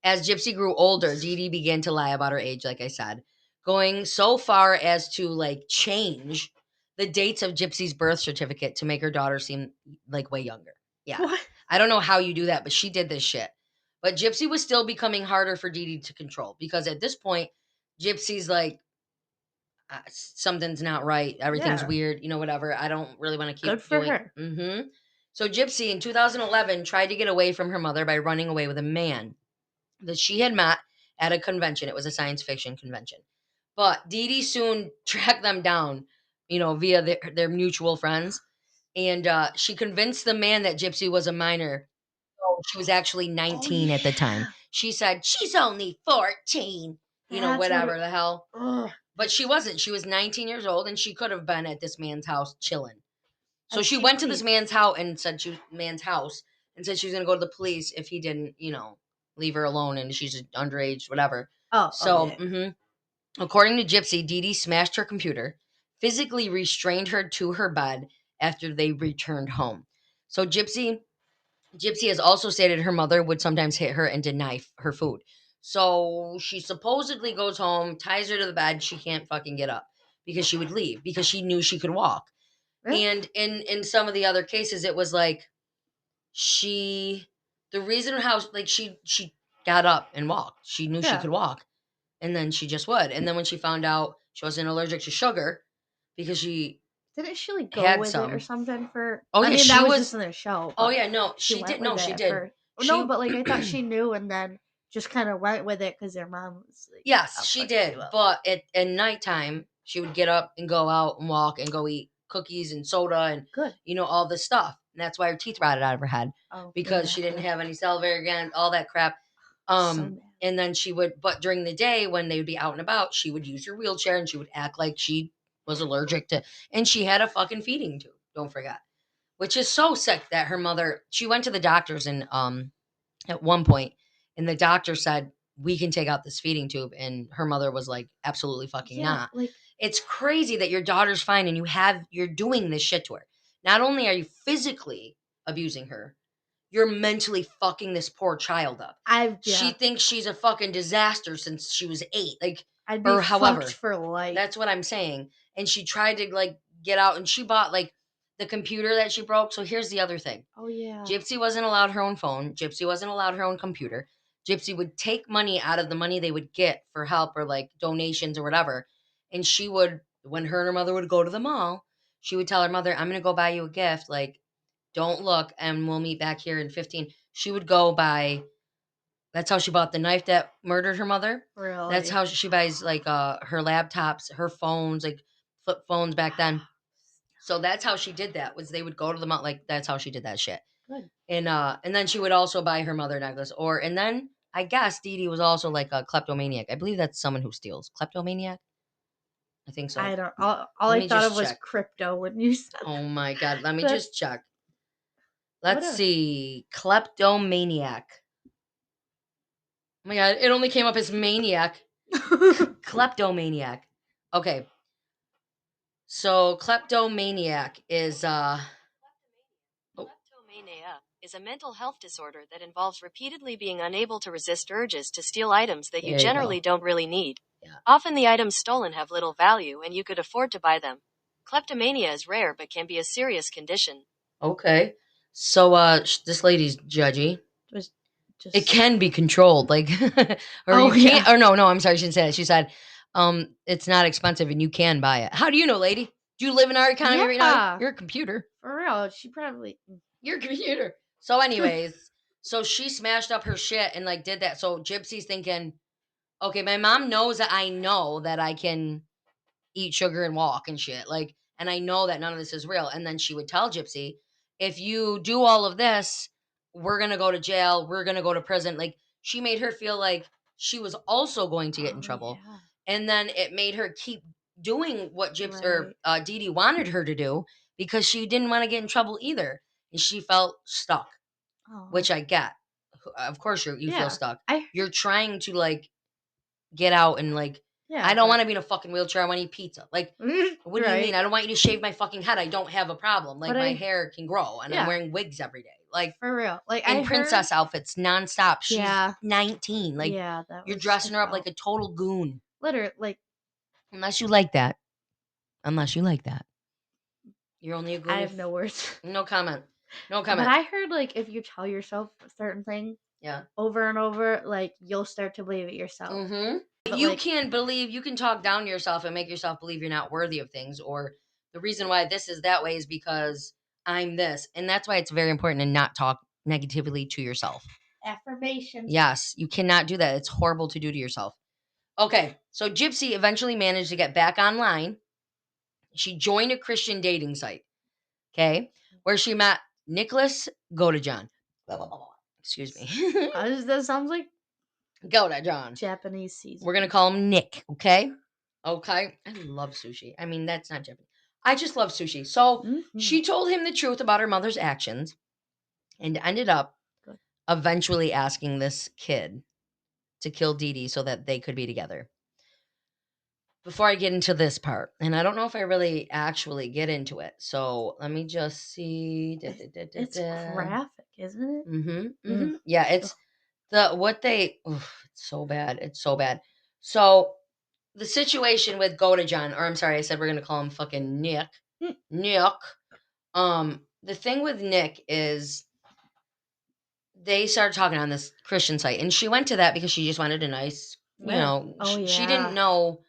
As Gypsy grew older, Dee Dee began to lie about her age, like I said, going so far as to like change the dates of Gypsy's birth certificate to make her daughter seem like way younger. Yeah. What? I don't know how you do that, but she did this shit. But Gypsy was still becoming harder for Dee Dee to control because at this point, Gypsy's like, something's not right. Everything's Yeah. weird. Whatever. I don't really want to keep Good for doing. her. Mm-hmm. So Gypsy in 2011 tried to get away from her mother by running away with a man that she had met at a convention. It was a science fiction convention. But Dee Dee soon tracked them down, via their mutual friends. And she convinced the man that Gypsy was a minor. So she was actually 19 at the time. She said, she's only 14. That's whatever the hell. Ugh. But she wasn't. She was 19 years old, and she could have been at this man's house chilling. So As she she went to this pleased. man's house and said she was going to go to the police if he didn't, leave her alone, and she's underage, whatever. So, according to Gypsy, Dee Dee smashed her computer, physically restrained her to her bed after they returned home. So Gypsy has also stated her mother would sometimes hit her and deny her food. So she supposedly goes home, ties her to the bed. She can't fucking get up because she would leave because she knew she could walk. Yeah. And in some of the other cases, it was like the reason how like she got up and walked. She knew she could walk, and then she just would. And then when she found out she wasn't allergic to sugar because she didn't she like go had with some. it or something for? Oh I yeah, mean, she that was was just in their show. Oh but yeah, no, she she went did. with No, it she at did. first. She, No, but like I thought she knew, and then just kind of went with it because their mom was like, yes, "I'll she fuck did. you up." But at nighttime, she would get up and go out and walk and go eat cookies and soda and Good. all this stuff. And that's why her teeth rotted out of her head Oh, because she didn't have any salivary glands, all that crap. So And then she would, but during the day when they would be out and about, she would use her wheelchair and she would act like she was allergic to, and she had a fucking feeding tube. Don't forget, which is so sick that her mother. She went to the doctors and at one point, and the doctor said we can take out this feeding tube, and her mother was like, absolutely fucking not. Like It's crazy that your daughter's fine and you're doing this shit to her. Not only are you physically abusing her, you're mentally fucking this poor child up. She thinks she's a fucking disaster since she was 8. Like, I'd be or however. fucked for life. That's what I'm saying. And she tried to like get out, and she bought like the computer that she broke. So here's the other thing. Oh yeah. Gypsy wasn't allowed her own phone. Gypsy wasn't allowed her own computer. Gypsy would take money out of the money they would get for help or like donations or whatever. And she would, when her and her mother would go to the mall, she would tell her mother, I'm going to go buy you a gift. Like, don't look and we'll meet back here in 15. She would go buy, that's how she bought the knife that murdered her mother. Really? That's how she buys like her laptops, her phones, like flip phones back then. So that's how she did that. Was they would go to the mall, like that's how she did that shit. Good. And then she would also buy her mother necklace. And then I guess Dee Dee was also like a kleptomaniac. I believe that's someone who steals. Kleptomaniac? I think so. I don't. All Let I me thought just of was check. crypto when you said. Oh my god, let me But- just check. Let's What a- see. Kleptomaniac. Oh my god, it only came up as maniac. Kleptomaniac. Okay. So kleptomaniac is Kleptomania is a mental health disorder that involves repeatedly being unable to resist urges to steal items that you There you generally go. don't really need. Yeah. Often the items stolen have little value and you could afford to buy them. Kleptomania is rare but can be a serious condition. Okay. So this lady's judgy. was just. It can be controlled, like or Oh, you can't yeah. or no, I'm sorry, she didn't say that. She said, it's not expensive and you can buy it. How do you know, lady? Do you live in our economy right now? Yeah. You're a computer. For real, she probably. You're a computer. So anyways, so she smashed up her shit and like did that. So Gypsy's thinking, okay, my mom knows that I know that I can eat sugar and walk and shit. Like, and I know that none of this is real. And then she would tell Gypsy, if you do all of this, we're going to go to jail. We're going to go to prison. Like, she made her feel like she was also going to get in trouble. Yeah. And then it made her keep doing what Gypsy or Right. Dee Dee wanted her to do because she didn't want to get in trouble either. And she felt stuck, Oh. which I get. Of course you Yeah. feel stuck. You're trying to like get out and like, Yeah. I don't want to be in a fucking wheelchair. I want to eat pizza. Like, what do you Right. mean? I don't want you to shave my fucking head. I don't have a problem. Like, But my hair can grow and I'm Yeah. wearing wigs every day. Like, For real. Like in I princess outfits nonstop. She's Yeah. 19. Like, yeah, that you're was dressing her up felt. like a total goon. Literally, like Unless you like that. You're only a goon. I have no words. No comment. No But comment. I heard like if you tell yourself a certain thing Yeah. over and over, like you'll start to believe it yourself. Mm-hmm. But, You like- can believe, you can talk down to yourself and make yourself believe you're not worthy of things, or the reason why this is that way is because I'm this. And that's why it's very important to not talk negatively to yourself. Affirmations. Yes, you cannot do that. It's horrible to do to yourself. Okay, so Gypsy eventually managed to get back online. She joined a Christian dating site, okay, where she met Nicholas Godejohn. Excuse me. That sounds like Godejohn. Japanese season. We're going to call him Nick, okay? Okay. I love sushi. I mean, that's not Japanese. I just love sushi. So she told him the truth about her mother's actions and ended up eventually asking this kid to kill Dee Dee so that they could be together. Before I get into this part, and I don't know if I really actually get into it, so let me just see. It's graphic, isn't it? Mm-hmm. Yeah, it's it's so bad. It's so bad. So the situation with Godejohn, or I'm sorry, I said we're gonna call him fucking Nick. Nick. The thing with Nick is they started talking on this Christian site, and she went to that because she just wanted a nice, she didn't know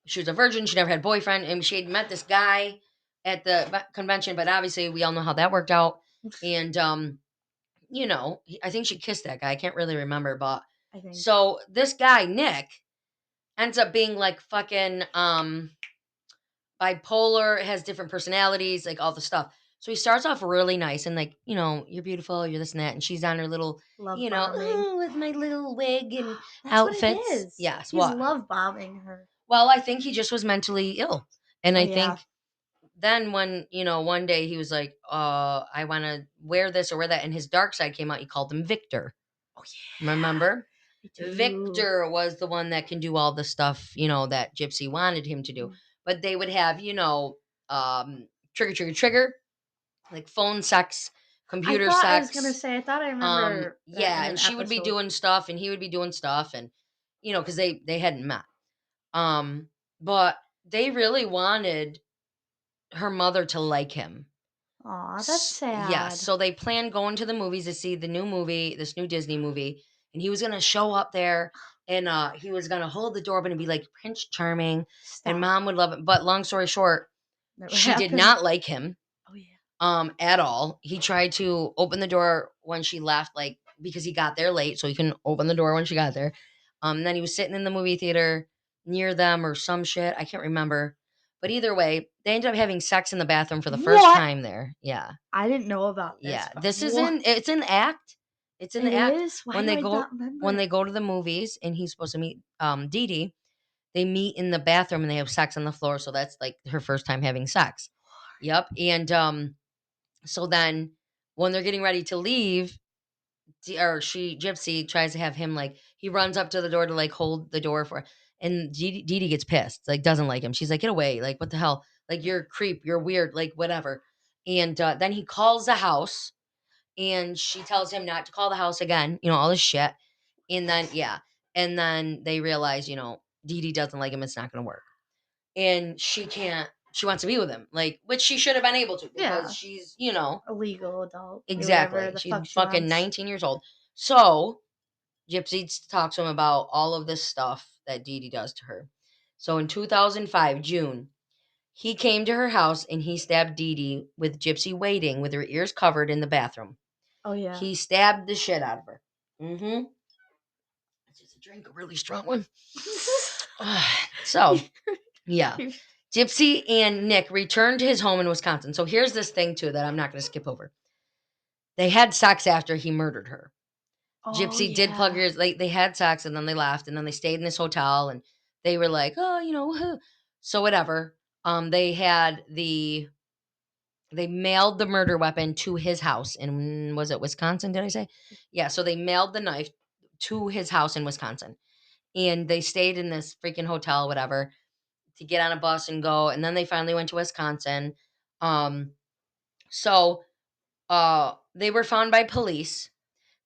she was a virgin. She never had a boyfriend, and she had met this guy at the convention, but obviously we all know how that worked out. And I think she kissed that guy. I can't really remember, but I think so this guy Nick ends up being like fucking bipolar, has different personalities, like all the stuff. So he starts off really nice and like, you're beautiful, you're this and that, and she's on her little, love with my little wig and That's outfits. What it is. Yes, He's what? love bombing her. Well, I think he just was mentally ill, and I think Yeah. then when one day he was like, I want to wear this or wear that, and his dark side came out. He called him Victor. Oh yeah. Remember? I do. Victor was the one that can do all the stuff, that Gypsy wanted him to do. But they would have, trigger, like phone sex, computer sex. I was gonna say, I thought I remember. Yeah, and she would be doing stuff, and he would be doing stuff, and because they hadn't met. But they really wanted her mother to like him. Aw, that's sad. Yeah, so they planned going to the movies to see the new movie, this new Disney movie, and he was gonna show up there, and he was gonna hold the door open and be like Prince Charming, Stop. and Mom would love it. But long story short, Never she did happened. not like him Oh yeah. at all. He tried to open the door when she left, like because he got there late, so he couldn't open the door when she got there. Then he was sitting in the movie theater near them or some shit. I can't remember. But either way, they ended up having sex in the bathroom for the first What? time there. Yeah. I didn't know about this. Yeah. but This is what? it's an act. It's in It the act. is? Why When do they I go not remember? when they go to the movies and he's supposed to meet Dee Dee, they meet in the bathroom and they have sex on the floor. So that's like her first time having sex. Yep. And so then when they're getting ready to leave, Gypsy tries to have him like he runs up to the door to like hold the door for, and Dee Dee gets pissed, like doesn't like him. She's like, get away, like what the hell, like you're a creep, you're weird, like whatever. And then he calls the house, and she tells him not to call the house again, all this shit. And then yeah, and then they realize, Dee Dee doesn't like him. It's not gonna work, and she can't. She wants to be with him, like which she should have been able to because Yeah. she's A legal adult. Do exactly whatever the she's fuck she fucking wants. 19 years old. So Gypsy talks to him about all of this stuff that Dee Dee does to her. So in 2005, June, he came to her house and he stabbed Dee Dee with Gypsy waiting with her ears covered in the bathroom. Oh yeah. He stabbed the shit out of her. Mm-hmm. Let's just drink a really strong one. So, yeah. Gypsy and Nick returned to his home in Wisconsin. So here's this thing, too, that I'm not going to skip over. They had sex after he murdered her. Oh, Gypsy did plug yeah. ears. Like they had sex and then they left and then they stayed in this hotel and they were like, oh, so whatever. They mailed the murder weapon to his house in, was it Wisconsin? Did I say? Yeah. So they mailed the knife to his house in Wisconsin, and they stayed in this freaking hotel, whatever, to get on a bus and go. And then they finally went to Wisconsin. So they were found by police.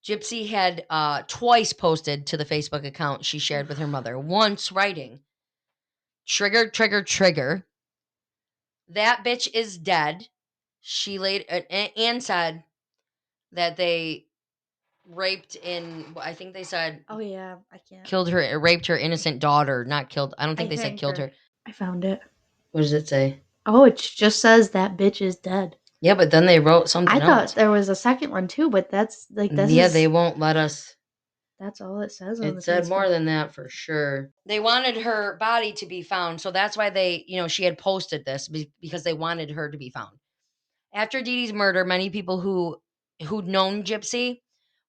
Gypsy had twice posted to the Facebook account she shared with her mother, once writing, trigger, trigger, trigger. That bitch is dead. She laid and said that they raped I think they said Oh yeah. I can't. killed her, raped her innocent daughter, not killed. I don't think they said killed her. I found it. What does it say? Oh, it just says that bitch is dead. Yeah, but then they wrote something I thought else. there was a second one too, but that's like this. Yeah, they won't let us. That's all it says. On It the said Facebook. more than that for sure. They wanted her body to be found, so that's why she had posted this because they wanted her to be found. After Dee Dee's murder, many people who'd known Gypsy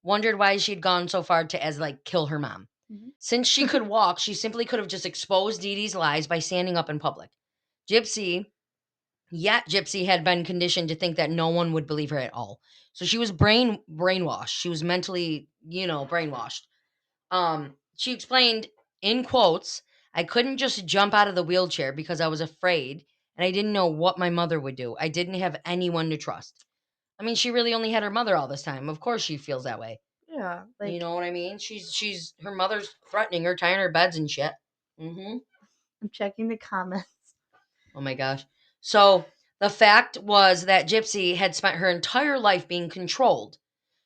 wondered why she'd gone so far to as like kill her mom. Mhm. Since she could walk, she simply could have just exposed Dee Dee's lies by standing up in public. Gypsy had been conditioned to think that no one would believe her at all. So she was brainwashed. She was mentally, brainwashed. She explained in quotes, I couldn't just jump out of the wheelchair because I was afraid and I didn't know what my mother would do. I didn't have anyone to trust. I mean, she really only had her mother all this time. Of course she feels that way. Yeah. Like, You know what I mean? She's her mother's threatening her, tying her beds and shit. Mm-hmm. I'm checking the comments. Oh my gosh. So the fact was that Gypsy had spent her entire life being controlled.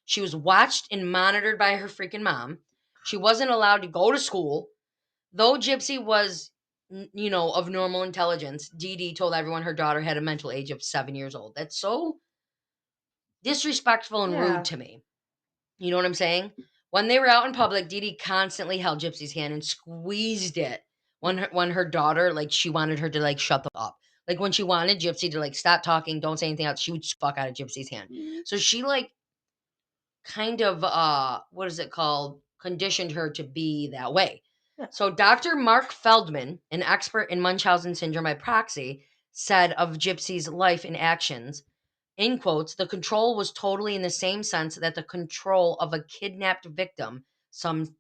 She was watched and monitored by her freaking mom. She wasn't allowed to go to school. Though Gypsy was, of normal intelligence, Dee Dee told everyone her daughter had a mental age of 7 years old. That's so disrespectful and rude to me. You know what I'm saying? When they were out in public, Dee Dee constantly held Gypsy's hand and squeezed it when her daughter, like, she wanted her to, like, shut the up. Like, when she wanted Gypsy to, like, stop talking, don't say anything else, she would fuck out of Gypsy's hand. So she, like, kind of, what is it called? Conditioned her to be that way. Yeah. So Dr. Mark Feldman, an expert in Munchausen syndrome by proxy, said of Gypsy's life and actions, in quotes, the control was totally in the same sense that the control of a kidnapped victim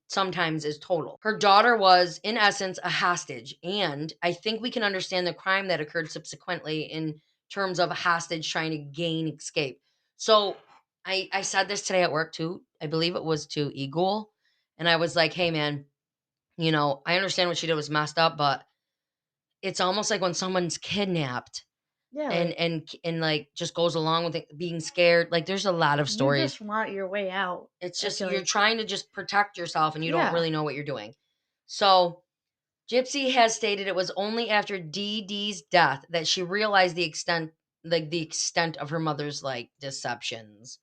sometimes is total. Her daughter was, in essence, a hostage, and I think we can understand the crime that occurred subsequently in terms of a hostage trying to gain escape. So I said this today at work too. I believe it was to Eagle, and I was like, hey man, I understand what she did was messed up, but it's almost like when someone's kidnapped, Yeah, and like just goes along with it, being scared. Like there's a lot of you stories. just want your way out. It's I just feel you're like. trying to just protect yourself and you don't Yeah. really know what you're doing. So Gypsy has stated it was only after Dee Dee's death that she realized the extent of her mother's like deceptions.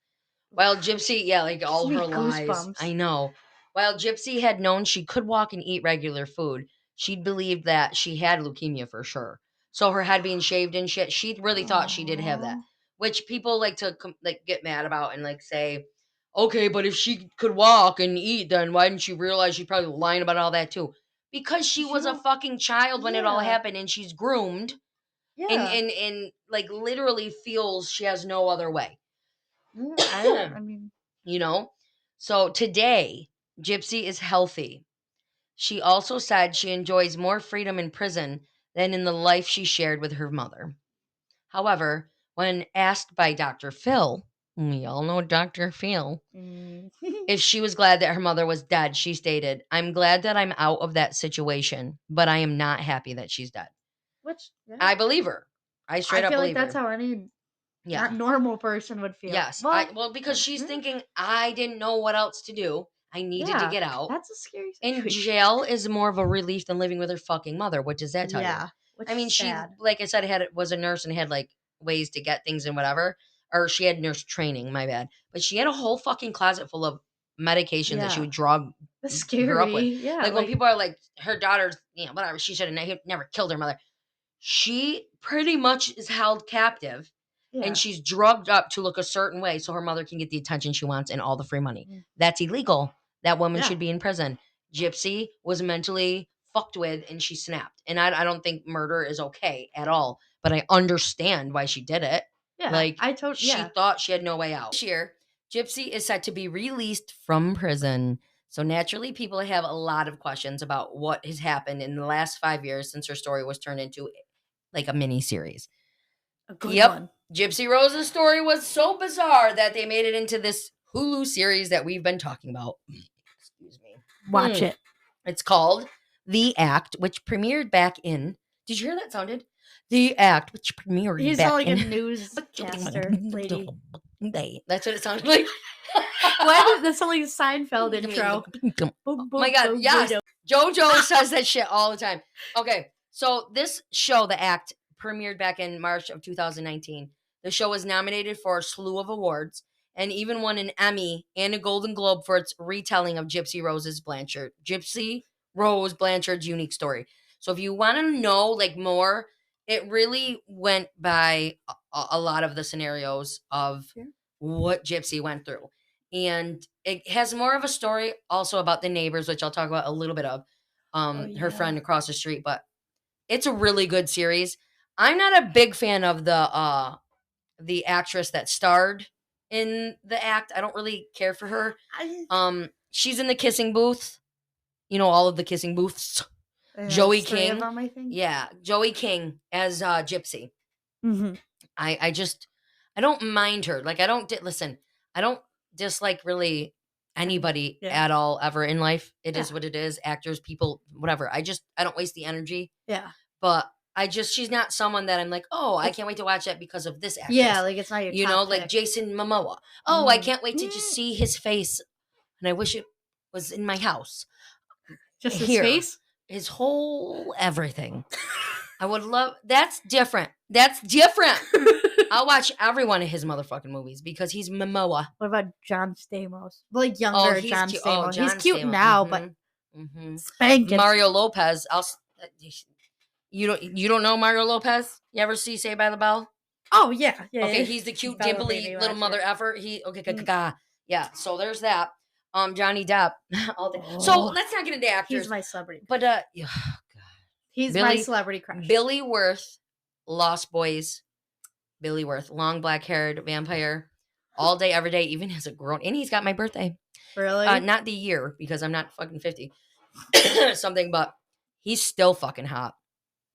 While Gypsy, yeah, like Gives all me her lies. goosebumps. I know. While Gypsy had known she could walk and eat regular food, she believed that she had leukemia for sure. So her head being shaved and shit, she really thought she did have that. Aw. Which people like to like get mad about and like say, okay, but if she could walk and eat, then why didn't she realize she's probably lying about all that too? Because she was a You- fucking child when it all Yeah. happened, and she's groomed and Yeah. and like literally feels she has no other way. I mean, You know? So today, Gypsy is healthy. She also said she enjoys more freedom in prison than in the life she shared with her mother. However, when asked by Dr. Phil, we all know Dr. Phil, mm, if she was glad that her mother was dead, she stated, I'm glad that I'm out of that situation, but I am not happy that she's dead. which yeah. I believe her. I straight I up feel like believe that's her. how any Yeah. not normal person would feel. Yes. Well, because she's yeah. thinking, I didn't know what else to do. I needed to Yeah, get out. that's a scary And situation. jail is more of a relief than living with her fucking mother. What does that tell you? Yeah, which I mean, is she, sad. like I said, was a nurse and had like ways to get things and whatever. Or she had nurse training, my bad. But she had a whole fucking closet full of medications that she Yeah. would drug That's her up with. scary. Yeah, Like when people are like, her daughter's, whatever, she should have never killed her mother. She pretty much is held captive yeah. and she's drugged up to look a certain way so her mother can get the attention she wants and all the free money. Mm. That's illegal. That woman Yeah. should be in prison. Gypsy was mentally fucked with and she snapped. And I don't think murder is okay at all, but I understand why she did it. Yeah, Like, yeah. she thought she had no way out. This year, Gypsy is set to be released from prison. So naturally, people have a lot of questions about what has happened in the last 5 years since her story was turned into like a mini series. A good Yep. one. Gypsy Rose's story was so bizarre that they made it into this Hulu series that we've been talking about. Excuse me. Watch it. It's called The Act, which premiered back in. Did you hear that sounded? The Act, which premiered He's back like in. a newscaster lady. That's what it sounded like. Why did that sound like a Seinfeld intro? Oh my God, yes. JoJo says that shit all the time. Okay, so this show, The Act, premiered back in March of 2019. The show was nominated for a slew of awards and even won an Emmy and a Golden Globe for its retelling of Gypsy Rose Blanchard's unique story. So if you want to know like more, it really went by a lot of the scenarios of what Gypsy went through. And it has more of a story also about the neighbors, which I'll talk about a little bit of her friend across the street, but it's a really good series. I'm not a big fan of the actress that starred in The Act. I don't really care for her. She's in the kissing booth. You know, all of the kissing booths. Joey King. Them, I think. Yeah, Joey King as Gypsy. Mm-hmm. I don't mind her. Like I don't dislike really anybody at all ever in life. It is what it is. Actors, people, whatever. I don't waste the energy. Yeah. But she's not someone that I'm like, oh, I can't wait to watch that because of this actress. Yeah, like it's not your top like pick. Jason Momoa. Oh, I can't wait to just see his face. And I wish it was in my house. Just his face? His whole everything. I would love. That's different. That's different. I'll watch every one of his motherfucking movies because he's Momoa. What about John Stamos? Like younger John Stamos. John he's cute Stamos. now, but spanking. Mario Lopez. You don't know Mario Lopez? You ever see Saved by the Bell? Oh yeah. Okay, he's the cute dimply little mother effer. Yeah. So there's that. Johnny Depp. So let's not get into actors. He's my celebrity. But he's my celebrity crush. Billy Worth, Lost Boys. Billy Worth, long black-haired vampire, all day, every day, even as a grown. And he's got my birthday. Really? Not the year because I'm not fucking 50. Something, but he's still fucking hot.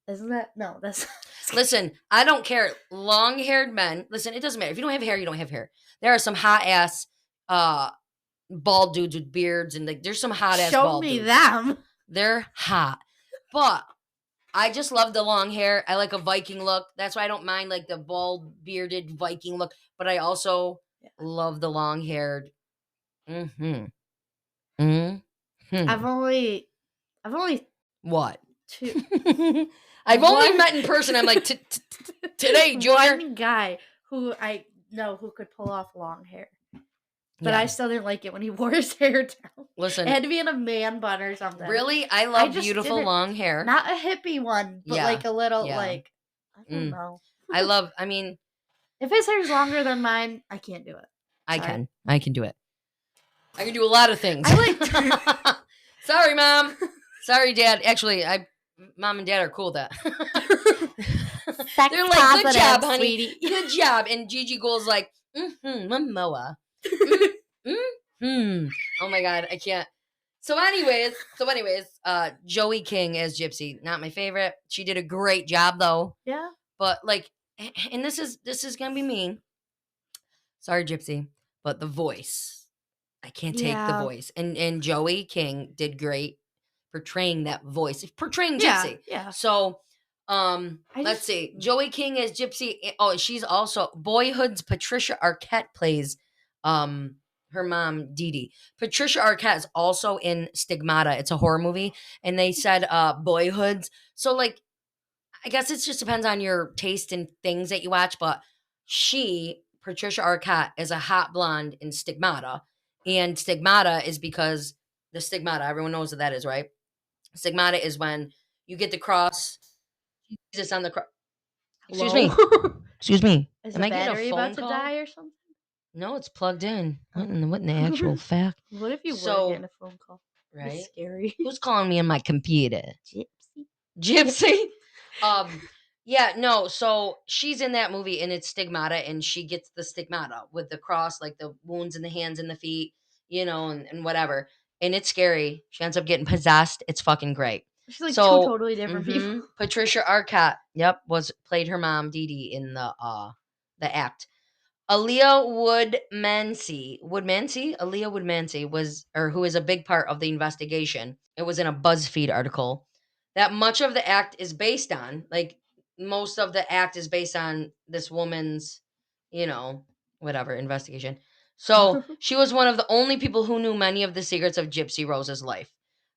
Isn't that? No, that's. Listen, I don't care. Long-haired men. Listen, it doesn't matter. If you don't have hair, you don't have hair. There are some hot-ass bald dudes with beards, and there's some hot-ass bald dudes. Show me them. They're hot. But I just love the long hair. I like a Viking look. That's why I don't mind like the bald bearded Viking look. But I also Yeah. love the long haired. Mm-hmm. Mm-hmm. I've only What? two I've only one met in person. I'm like today, Junior. one guy who I know who could pull off long hair. But Yeah. I still didn't like it when he wore his hair down. Listen, It had to be in a man bun or something. really, I love just beautiful didn't- long hair. Not a hippie one, but Yeah, like a little yeah. like I don't Mm. know. I mean, If his hair's longer than mine, I can't do it. I Sorry. can. I can do it. I can do a lot of things. I like Sorry, Mom. Sorry, Dad. Actually, Mom and Dad are cool with that. They're like, good job, honey. Sweetie. Good job. And Gigi Gould's like, Momoa. Oh my God, I can't. So anyways, Joey King as Gypsy, not my favorite. She did a great job though. Yeah. But like, and this is gonna be mean. Sorry, Gypsy, but the voice, I can't take the Yeah. voice. And Joey King did great portraying that voice, portraying Yeah. Gypsy. Yeah. So, let's see. Joey King as Gypsy. Oh, she's also Boyhood's Patricia Arquette plays, her mom Dee Dee. Patricia Arquette is also in Stigmata. It's a horror movie, and they said Boyhoods. So like, I guess it just depends on your taste in things that you watch. But Patricia Arquette, is a hot blonde in Stigmata, and Stigmata is because the stigmata. Everyone knows what that is, right? Stigmata is when you get the cross. Jesus on the cross. Excuse me. Excuse me. Is Am the I getting a battery phone about to call? die or something? No, it's plugged in. What in the actual fact? What if you So- were getting a phone call? Right? It's scary. Who's calling me on my computer? Gypsy. Gypsy. Yeah, no, so she's in that movie and it's Stigmata, and she gets the stigmata with the cross, like the wounds in the hands and the feet, and whatever. And it's scary. She ends up getting possessed. It's fucking great. She's like So, two totally different people. Patricia Arquette, played her mom Dee Dee in the act. Aaliyah Woodmansey who is a big part of the investigation. It was in a BuzzFeed article that much of the act is based on, like most of the act is based on this woman's, whatever investigation. So she was one of the only people who knew many of the secrets of Gypsy Rose's life.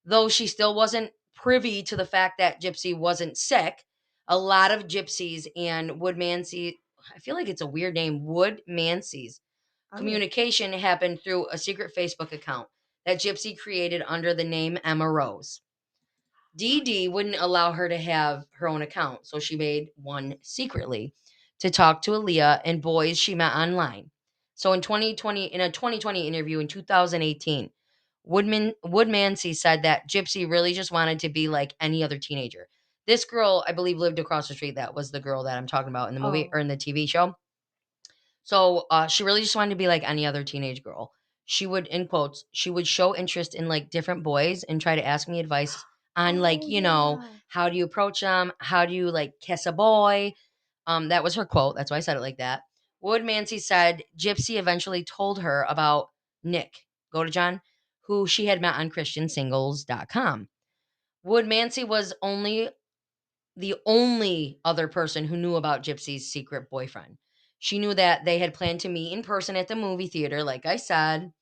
Though she still wasn't privy to the fact that Gypsy wasn't sick, a lot of gypsies and Woodmansey, I feel like it's a weird name, Woodmansey's communication happened through a secret Facebook account that Gypsy created under the name Emma Rose. Dee Dee wouldn't allow her to have her own account, so she made one secretly to talk to Aaliyah and boys she met online. So in a 2020 interview in 2018, Woodmansey said that Gypsy really just wanted to be like any other teenager. This girl, I believe, lived across the street. That was the girl that I'm talking about in the movie or in the TV show. So she really just wanted to be like any other teenage girl. She would, in quotes, she would show interest in like different boys and try to ask me advice on how do you approach them? How do you like kiss a boy? That was her quote. That's why I said it like that. Woodmansey said Gypsy eventually told her about Nick, John, who she had met on ChristianSingles.com. Woodmansey was the only other person who knew about Gypsy's secret boyfriend. She knew that they had planned to meet in person at the movie theater, like I said.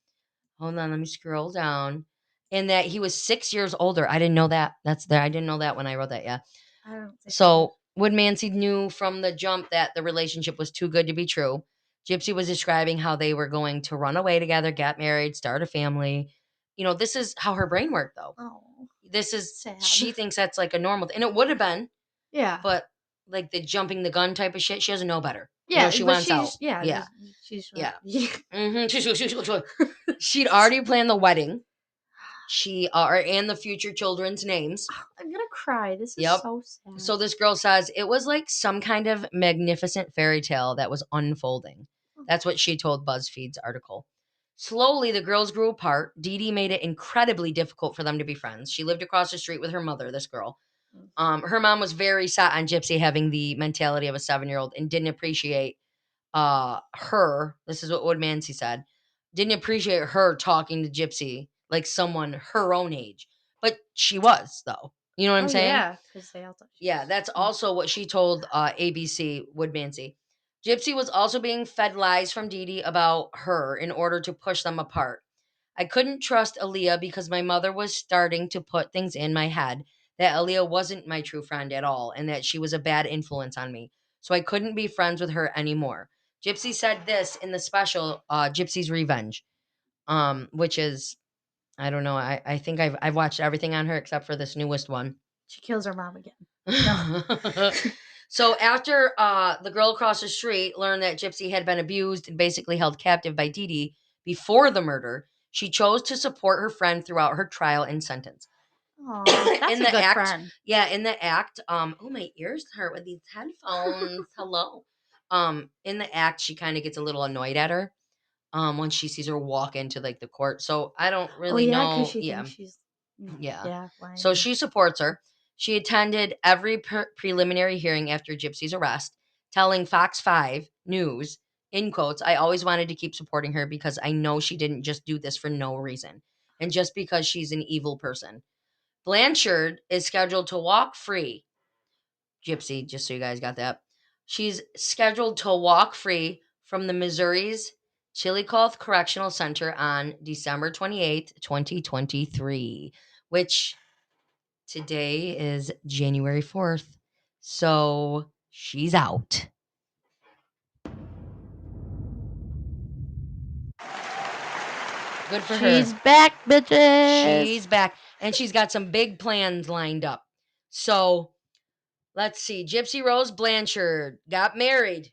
Hold on, let me scroll down. And that he was 6 years older. I didn't know that. That's there. I didn't know that when I wrote that. Yeah. I don't think So Woodmansey knew from the jump that the relationship was too good to be true. Gypsy was describing how they were going to run away together, get married, start a family. This is how her brain worked, though. Oh, This is, sad. she thinks that's like a normal thing. And it would have been, Yeah. but like the jumping the gun type of shit, she doesn't know better. Yeah, she but wants she's, out. Yeah. She's Yeah. Mm-hmm. She'd already planned the wedding. And the future children's names. I'm gonna cry. This is Yep. so sad. So this girl says it was like some kind of magnificent fairy tale that was unfolding. That's what she told BuzzFeed's article. Slowly, the girls grew apart. Dee Dee made it incredibly difficult for them to be friends. She lived across the street with her mother, this girl. Her mom was very set on Gypsy having the mentality of a 7-year-old and didn't appreciate her. This is what Woodmansey said. Didn't appreciate her talking to Gypsy like someone her own age. But she was, though. You know what I'm saying? Yeah, because they all thought she Yeah, was- that's also what she told ABC Woodmansey. Gypsy was also being fed lies from Dee Dee about her in order to push them apart. I couldn't trust Aaliyah because my mother was starting to put things in my head that Aaliyah wasn't my true friend at all and that she was a bad influence on me. So I couldn't be friends with her anymore. Gypsy said this in the special Gypsy's Revenge, which is, I don't know, I think I've watched everything on her except for this newest one. She kills her mom again. So after the girl across the street learned that Gypsy had been abused and basically held captive by Dee Dee before the murder, she chose to support her friend throughout her trial and sentence. Oh, that's In a the good act, friend. yeah, in the act, oh, my ears hurt with these headphones. Hello. In the act, she kind of gets a little annoyed at her when she sees her walk into like the court. So I don't really yeah, know. because she Yeah. thinks she's Yeah. lying. So she supports her. She attended every preliminary hearing after Gypsy's arrest, telling Fox 5 News, in quotes, I always wanted to keep supporting her because I know she didn't just do this for no reason and just because she's an evil person. Blanchard is scheduled to walk free. Gypsy, just so you guys got that. She's scheduled to walk free from the Missouri's Chillicothe Correctional Center on December 28th, 2023, which today is January 4th. So she's out. Good for her. She's back, bitches. She's back. And she's got some big plans lined up. So let's see. Gypsy Rose Blanchard got married.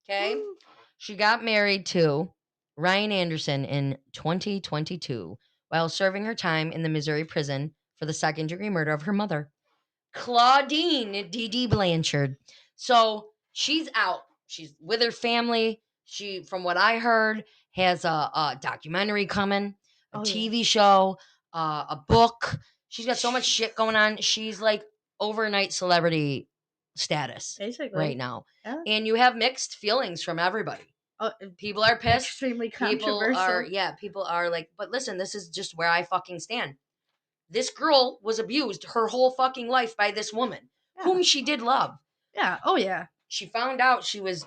Okay. Woo. She got married to Ryan Anderson in 2022 while serving her time in the Missouri prison for the second-degree murder of her mother, Claudine D.D. Blanchard. So she's out. She's with her family. She, from what I heard, has a documentary coming, a Oh, yeah. TV show, a book. She's got so much shit going on. She's like overnight celebrity status Basically. right now. Yeah. And you have mixed feelings from everybody. Oh, People are pissed. extremely People controversial. people are like, but listen, this is just where I fucking stand. This girl was abused her whole fucking life by this woman, Yeah. whom she did love. Yeah. Oh, yeah. She found out she was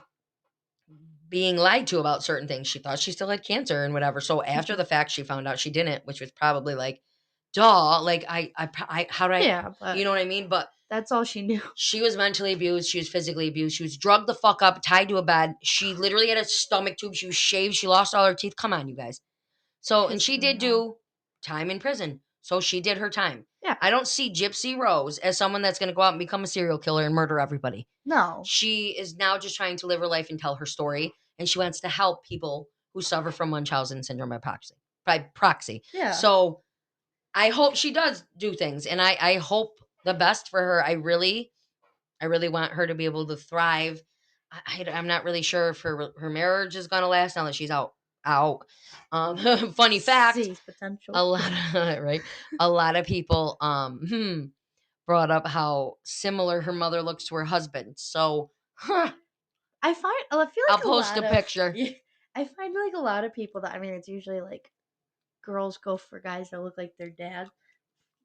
being lied to about certain things. She thought she still had cancer and whatever. So after the fact, she found out she didn't, which was probably like, duh. Like how do I? Yeah, but You know what I mean? But that's all she knew. she was mentally abused. She was physically abused. She was drugged the fuck up, tied to a bed. She literally had a stomach tube. She was shaved. She lost all her teeth. Come on, you guys. So, and she did do time in prison. So she did her time. Yeah. I don't see Gypsy Rose as someone that's going to go out and become a serial killer and murder everybody. No. She is now just trying to live her life and tell her story. And she wants to help people who suffer from Munchausen syndrome by proxy. Yeah. So I hope she does do things. And I hope the best for her. I really want her to be able to thrive. I'm not really sure if her marriage is going to last now that she's out. Funny fact, Sees potential. a lot of, right? A lot of people brought up how similar her mother looks to her husband. So I feel like I'll post a picture. I find like a lot of people that, I mean, it's usually like girls go for guys that look like their dad.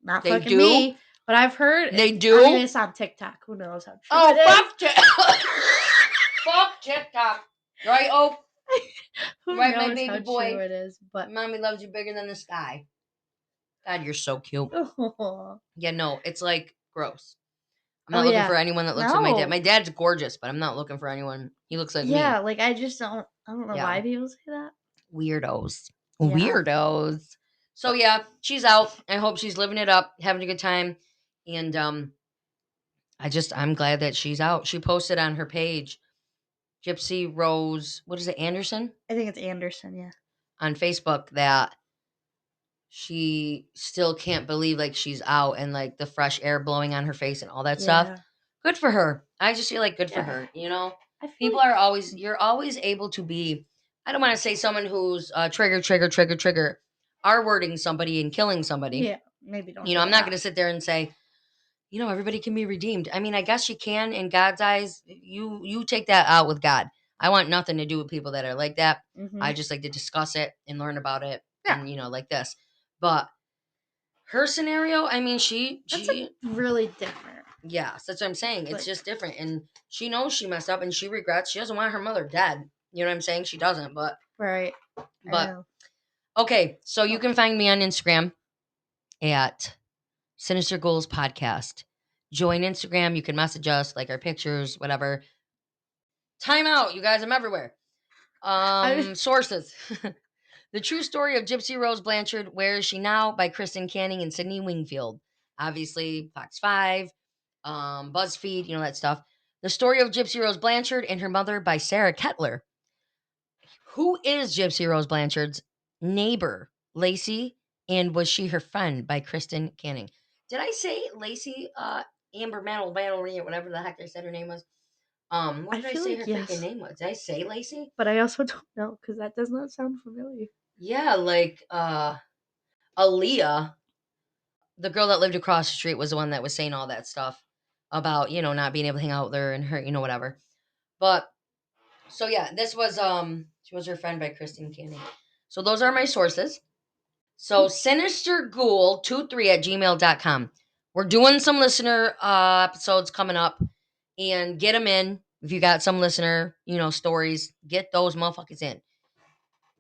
Not They fucking do? me, but I've heard They I do? mean, it's on TikTok. Who knows how true it is? Fuck fuck TikTok. Right, Who right, my knows baby how boy. true it is? But Mommy loves you bigger than the sky. God, you're so cute. oh, Yeah, no, it's like gross. I'm Oh, not looking yeah. for anyone that looks like my dad. No. My dad's gorgeous, but I'm not looking for anyone. He looks like yeah, me. like I just don't. I don't know Yeah. why people say that. Weirdos. Yeah. Weirdos. So yeah, she's out. I hope she's living it up, having a good time. And I'm glad that she's out. She posted on her page, Gypsy Rose, what is it, Anderson? I think it's Anderson. Yeah. On Facebook, that she still can't believe like she's out and like the fresh air blowing on her face and all that stuff. Good for her. I just feel like good for Yeah. her. You know, I feel people like, are always, you're always able to be, I don't want to say someone who's trigger, R-wording somebody and killing somebody. Yeah, maybe don't. You know, I'm not going to sit there and say, you know, everybody can be redeemed. I mean, I guess you can in God's eyes. You take that out with God. I want nothing to do with people that are like that. Mm-hmm. I just like to discuss it and learn about it. Yeah. And, you know, like this. But Her scenario, I mean, That's really different. yeah, that's what I'm saying. It's Like- just different. And she knows she messed up and she regrets. She doesn't want her mother dead. You know what I'm saying? She doesn't, but Right. I know. okay, so you can find me on Instagram at Sinister Goals Podcast. Join Instagram. You can message us, like our pictures, whatever. Time out, you guys. I'm everywhere. Sources. The True Story of Gypsy Rose Blanchard, Where Is She Now? By Kristen Canning and Sydney Wingfield. Obviously, Fox 5, BuzzFeed, that stuff. The Story of Gypsy Rose Blanchard and Her Mother by Sarah Kettler. Who is Gypsy Rose Blanchard's neighbor, Lacey, and was she her friend by Kristen Canning? Did I say Lacey, Amber Mantle, whatever the heck I said her name was? What did I feel say like her yes. freaking name was? Did I say Lacey? But I also don't know because that does not sound familiar. Yeah, like Aaliyah, the girl that lived across the street, was the one that was saying all that stuff about, not being able to hang out with her and her, whatever. But so yeah, this was she was her friend by Kristen Canning. So those are my sources. So sinisterghoul23@gmail.com. We're doing some listener episodes coming up, and get them in. If you got some listener, stories, get those motherfuckers in.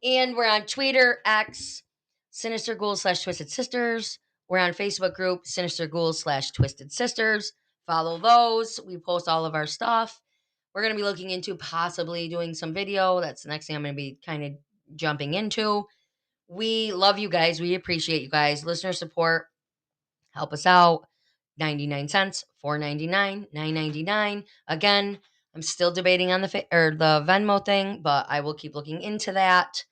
And we're on Twitter, X, Sinister Ghouls /Twisted Sisters. We're on Facebook group, Sinister Ghouls /Twisted Sisters. Follow those. We post all of our stuff. We're going to be looking into possibly doing some video. That's the next thing I'm going to be kind of jumping into. We love you guys. We appreciate you guys. Listener support. Help us out. 99 cents, $4.99, $9.99. Again, I'm still debating on the Venmo thing, but I will keep looking into that.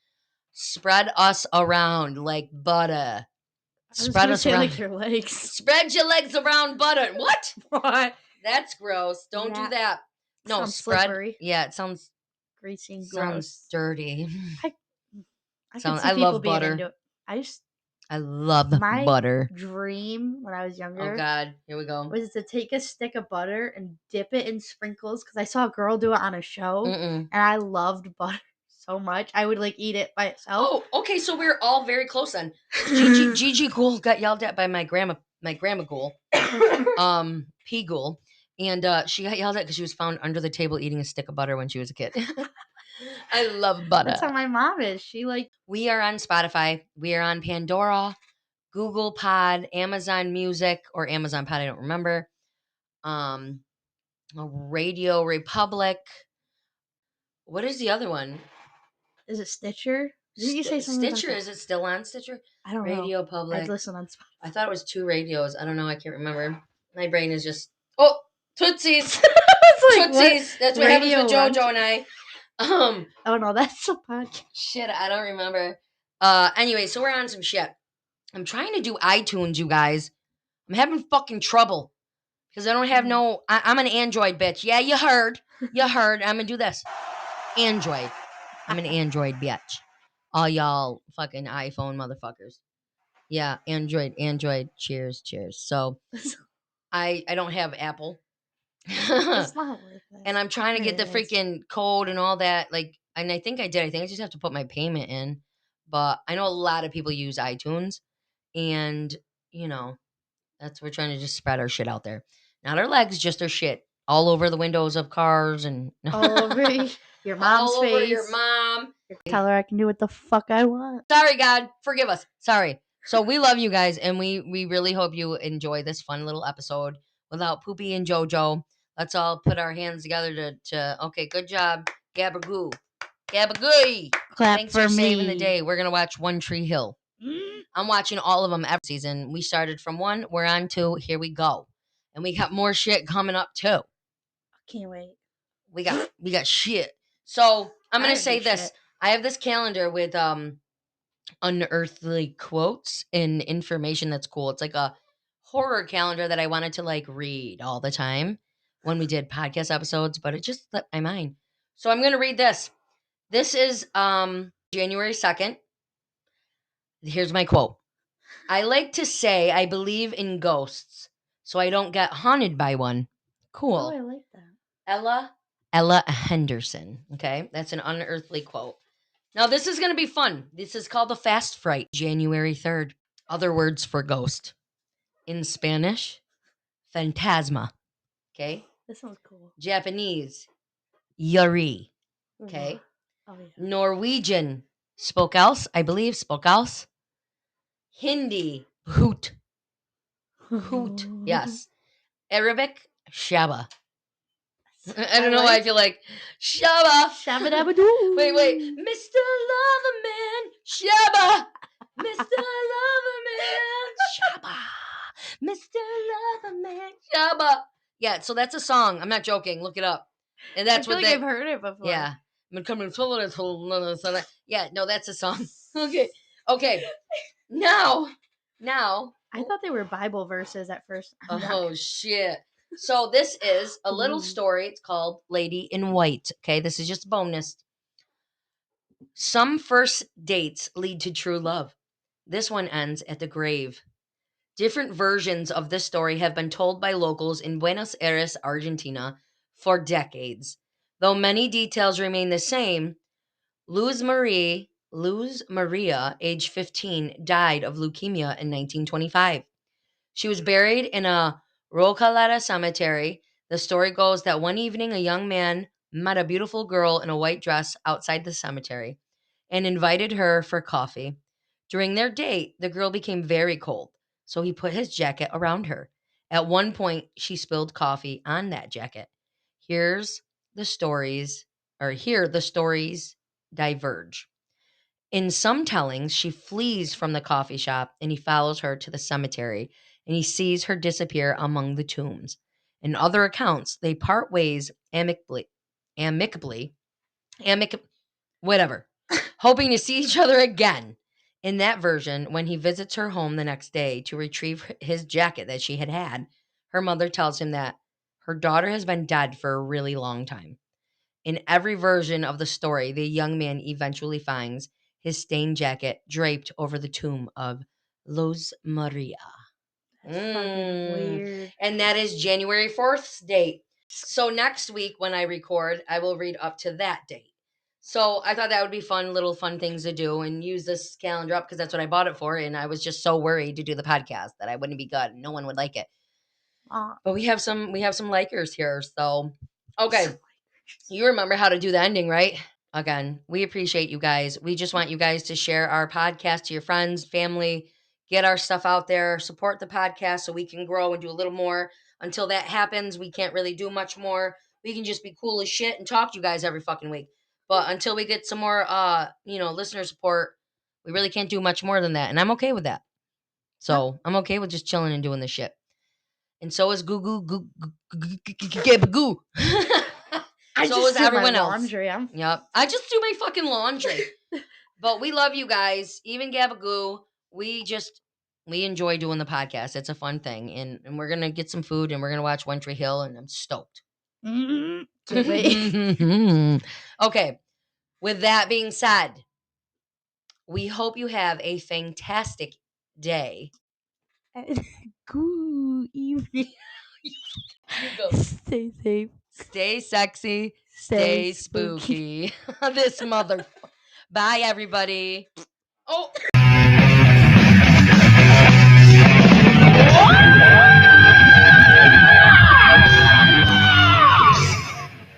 Spread us around like butter. Spread us around like your legs. Spread your legs around butter. What? What? That's gross. Don't do that. No, sounds spread. slippery. Yeah, it sounds greasy and sounds gross. dirty. I can see I people love being butter. into it. I love my butter. dream when I was younger. Oh God, here we go. Was to take a stick of butter and dip it in sprinkles because I saw a girl do it on a show, and I loved butter so much. I would eat it by itself. Oh, okay, so we're all very close then. Gigi Ghoul got yelled at by my grandma Ghoul, P Ghoul, and she got yelled at because she was found under the table eating a stick of butter when she was a kid. I love butter. That's how my mom is. We are on Spotify. We are on Pandora, Google Pod, Amazon Music, or Amazon Pod. I don't remember. Radio Republic. What is the other one? Is it Stitcher? Did you say something? Stitcher? Is it still on Stitcher? I don't know. Radio Public. I'd listen on Spotify. I thought it was 2 radios. I don't know. I can't remember. My brain is just Tootsies. Tootsies. That's what happens with JoJo and I. Oh no, that's a podcast. Shit, I don't remember. Anyway, so we're on some shit. I'm trying to do iTunes, you guys. I'm having fucking trouble because I don't have no. I'm an Android bitch. Yeah, you heard. You heard. I'm gonna do this. Android. I'm an Android bitch. All y'all fucking iPhone motherfuckers. Yeah, Android. Cheers. So I don't have Apple. It's not worth it. And I'm trying to get the freaking code and all that. And I think I did. I think I just have to put my payment in. But I know a lot of people use iTunes. And, that's we're trying to just spread our shit out there. Not our legs, just our shit. All over the windows of cars and all over your mom's all face. Over your mom. Tell her I can do what the fuck I want. Sorry, God. Forgive us. Sorry. So we love you guys, and we really hope you enjoy this fun little episode without Poopy and JoJo. Let's all put our hands together to okay, good job, Gabagoo. Gabagooey. Clap Thanks for me. Saving the day. We're going to watch One Tree Hill. I'm watching all of them every season. We started from 1. We're on 2. Here we go. And we got more shit coming up, too. Can't wait. We got shit. So I'm going to say this. Shit. I have this calendar with unearthly quotes and information that's cool. It's like a horror calendar that I wanted to read all the time when we did podcast episodes, but it just slipped my mind. So I'm going to read this. This is January 2nd. Here's my quote. I like to say I believe in ghosts, so I don't get haunted by one. Cool. Oh, I like that. Ella Henderson. Okay, that's an unearthly quote. Now, this is going to be fun. This is called the Fast Fright, January 3rd. Other words for ghost. In Spanish, fantasma. Okay. This sounds cool. Japanese, yuri. Okay. Oh, yeah. Norwegian, spokals, I believe, spokals. Hindi, hoot. Hoot, yes. Arabic, shaba. I don't know why I feel like shaba. Shabba dabba doo. Wait. Mr. Loverman, shaba. Mr. Loverman, shaba. Mr. Loverman, shaba. Yeah, so that's a song. I'm not joking. Look it up. And that's I feel what like I've heard it before. Yeah. I'm coming to Yeah, no, that's a song. Okay. Now. I thought they were Bible verses at first. Oh shit. So this is a little story. It's called Lady in White. Okay, this is just a bonus. Some first dates lead to true love. This one ends at the grave. Different versions of this story have been told by locals in Buenos Aires, Argentina, for decades. Though many details remain the same, Luz Maria, age 15, died of leukemia in 1925. She was buried in a Rocalata cemetery. The story goes that one evening a young man met a beautiful girl in a white dress outside the cemetery and invited her for coffee. During their date, the girl became very cold, so he put his jacket around her. At one point, she spilled coffee on that jacket. Here the stories diverge. In some tellings, she flees from the coffee shop and he follows her to the cemetery and he sees her disappear among the tombs. In other accounts, they part ways amicably, whatever, hoping to see each other again. In that version, when he visits her home the next day to retrieve his jacket that she had, her mother tells him that her daughter has been dead for a really long time. In every version of the story, the young man eventually finds his stained jacket draped over the tomb of Luz Maria. That's fucking weird. And that is January 4th's date. So next week when I record, I will read up to that date. So I thought that would be little fun things to do and use this calendar up because that's what I bought it for. And I was just so worried to do the podcast that I wouldn't be good and no one would like it. But we have some likers here. So, okay. You remember how to do the ending, right? Again, we appreciate you guys. We just want you guys to share our podcast to your friends, family, get our stuff out there, support the podcast so we can grow and do a little more. Until that happens, we can't really do much more. We can just be cool as shit and talk to you guys every fucking week. But until we get some more listener support, we really can't do much more than that. And I'm okay with that. So I'm okay with just chilling and doing this shit. And so is Goo. So is everyone else. Yep. I just do my fucking laundry. But we love you guys. Even Gabagoo. We enjoy doing the podcast. It's a fun thing. And we're gonna get some food and we're gonna watch One Tree Hill and I'm stoked. Can't wait. Okay. With that being said, we hope you have a fantastic day. Good evening. You go. Stay safe. Stay sexy. Stay spooky. This mother. Bye, everybody. Oh.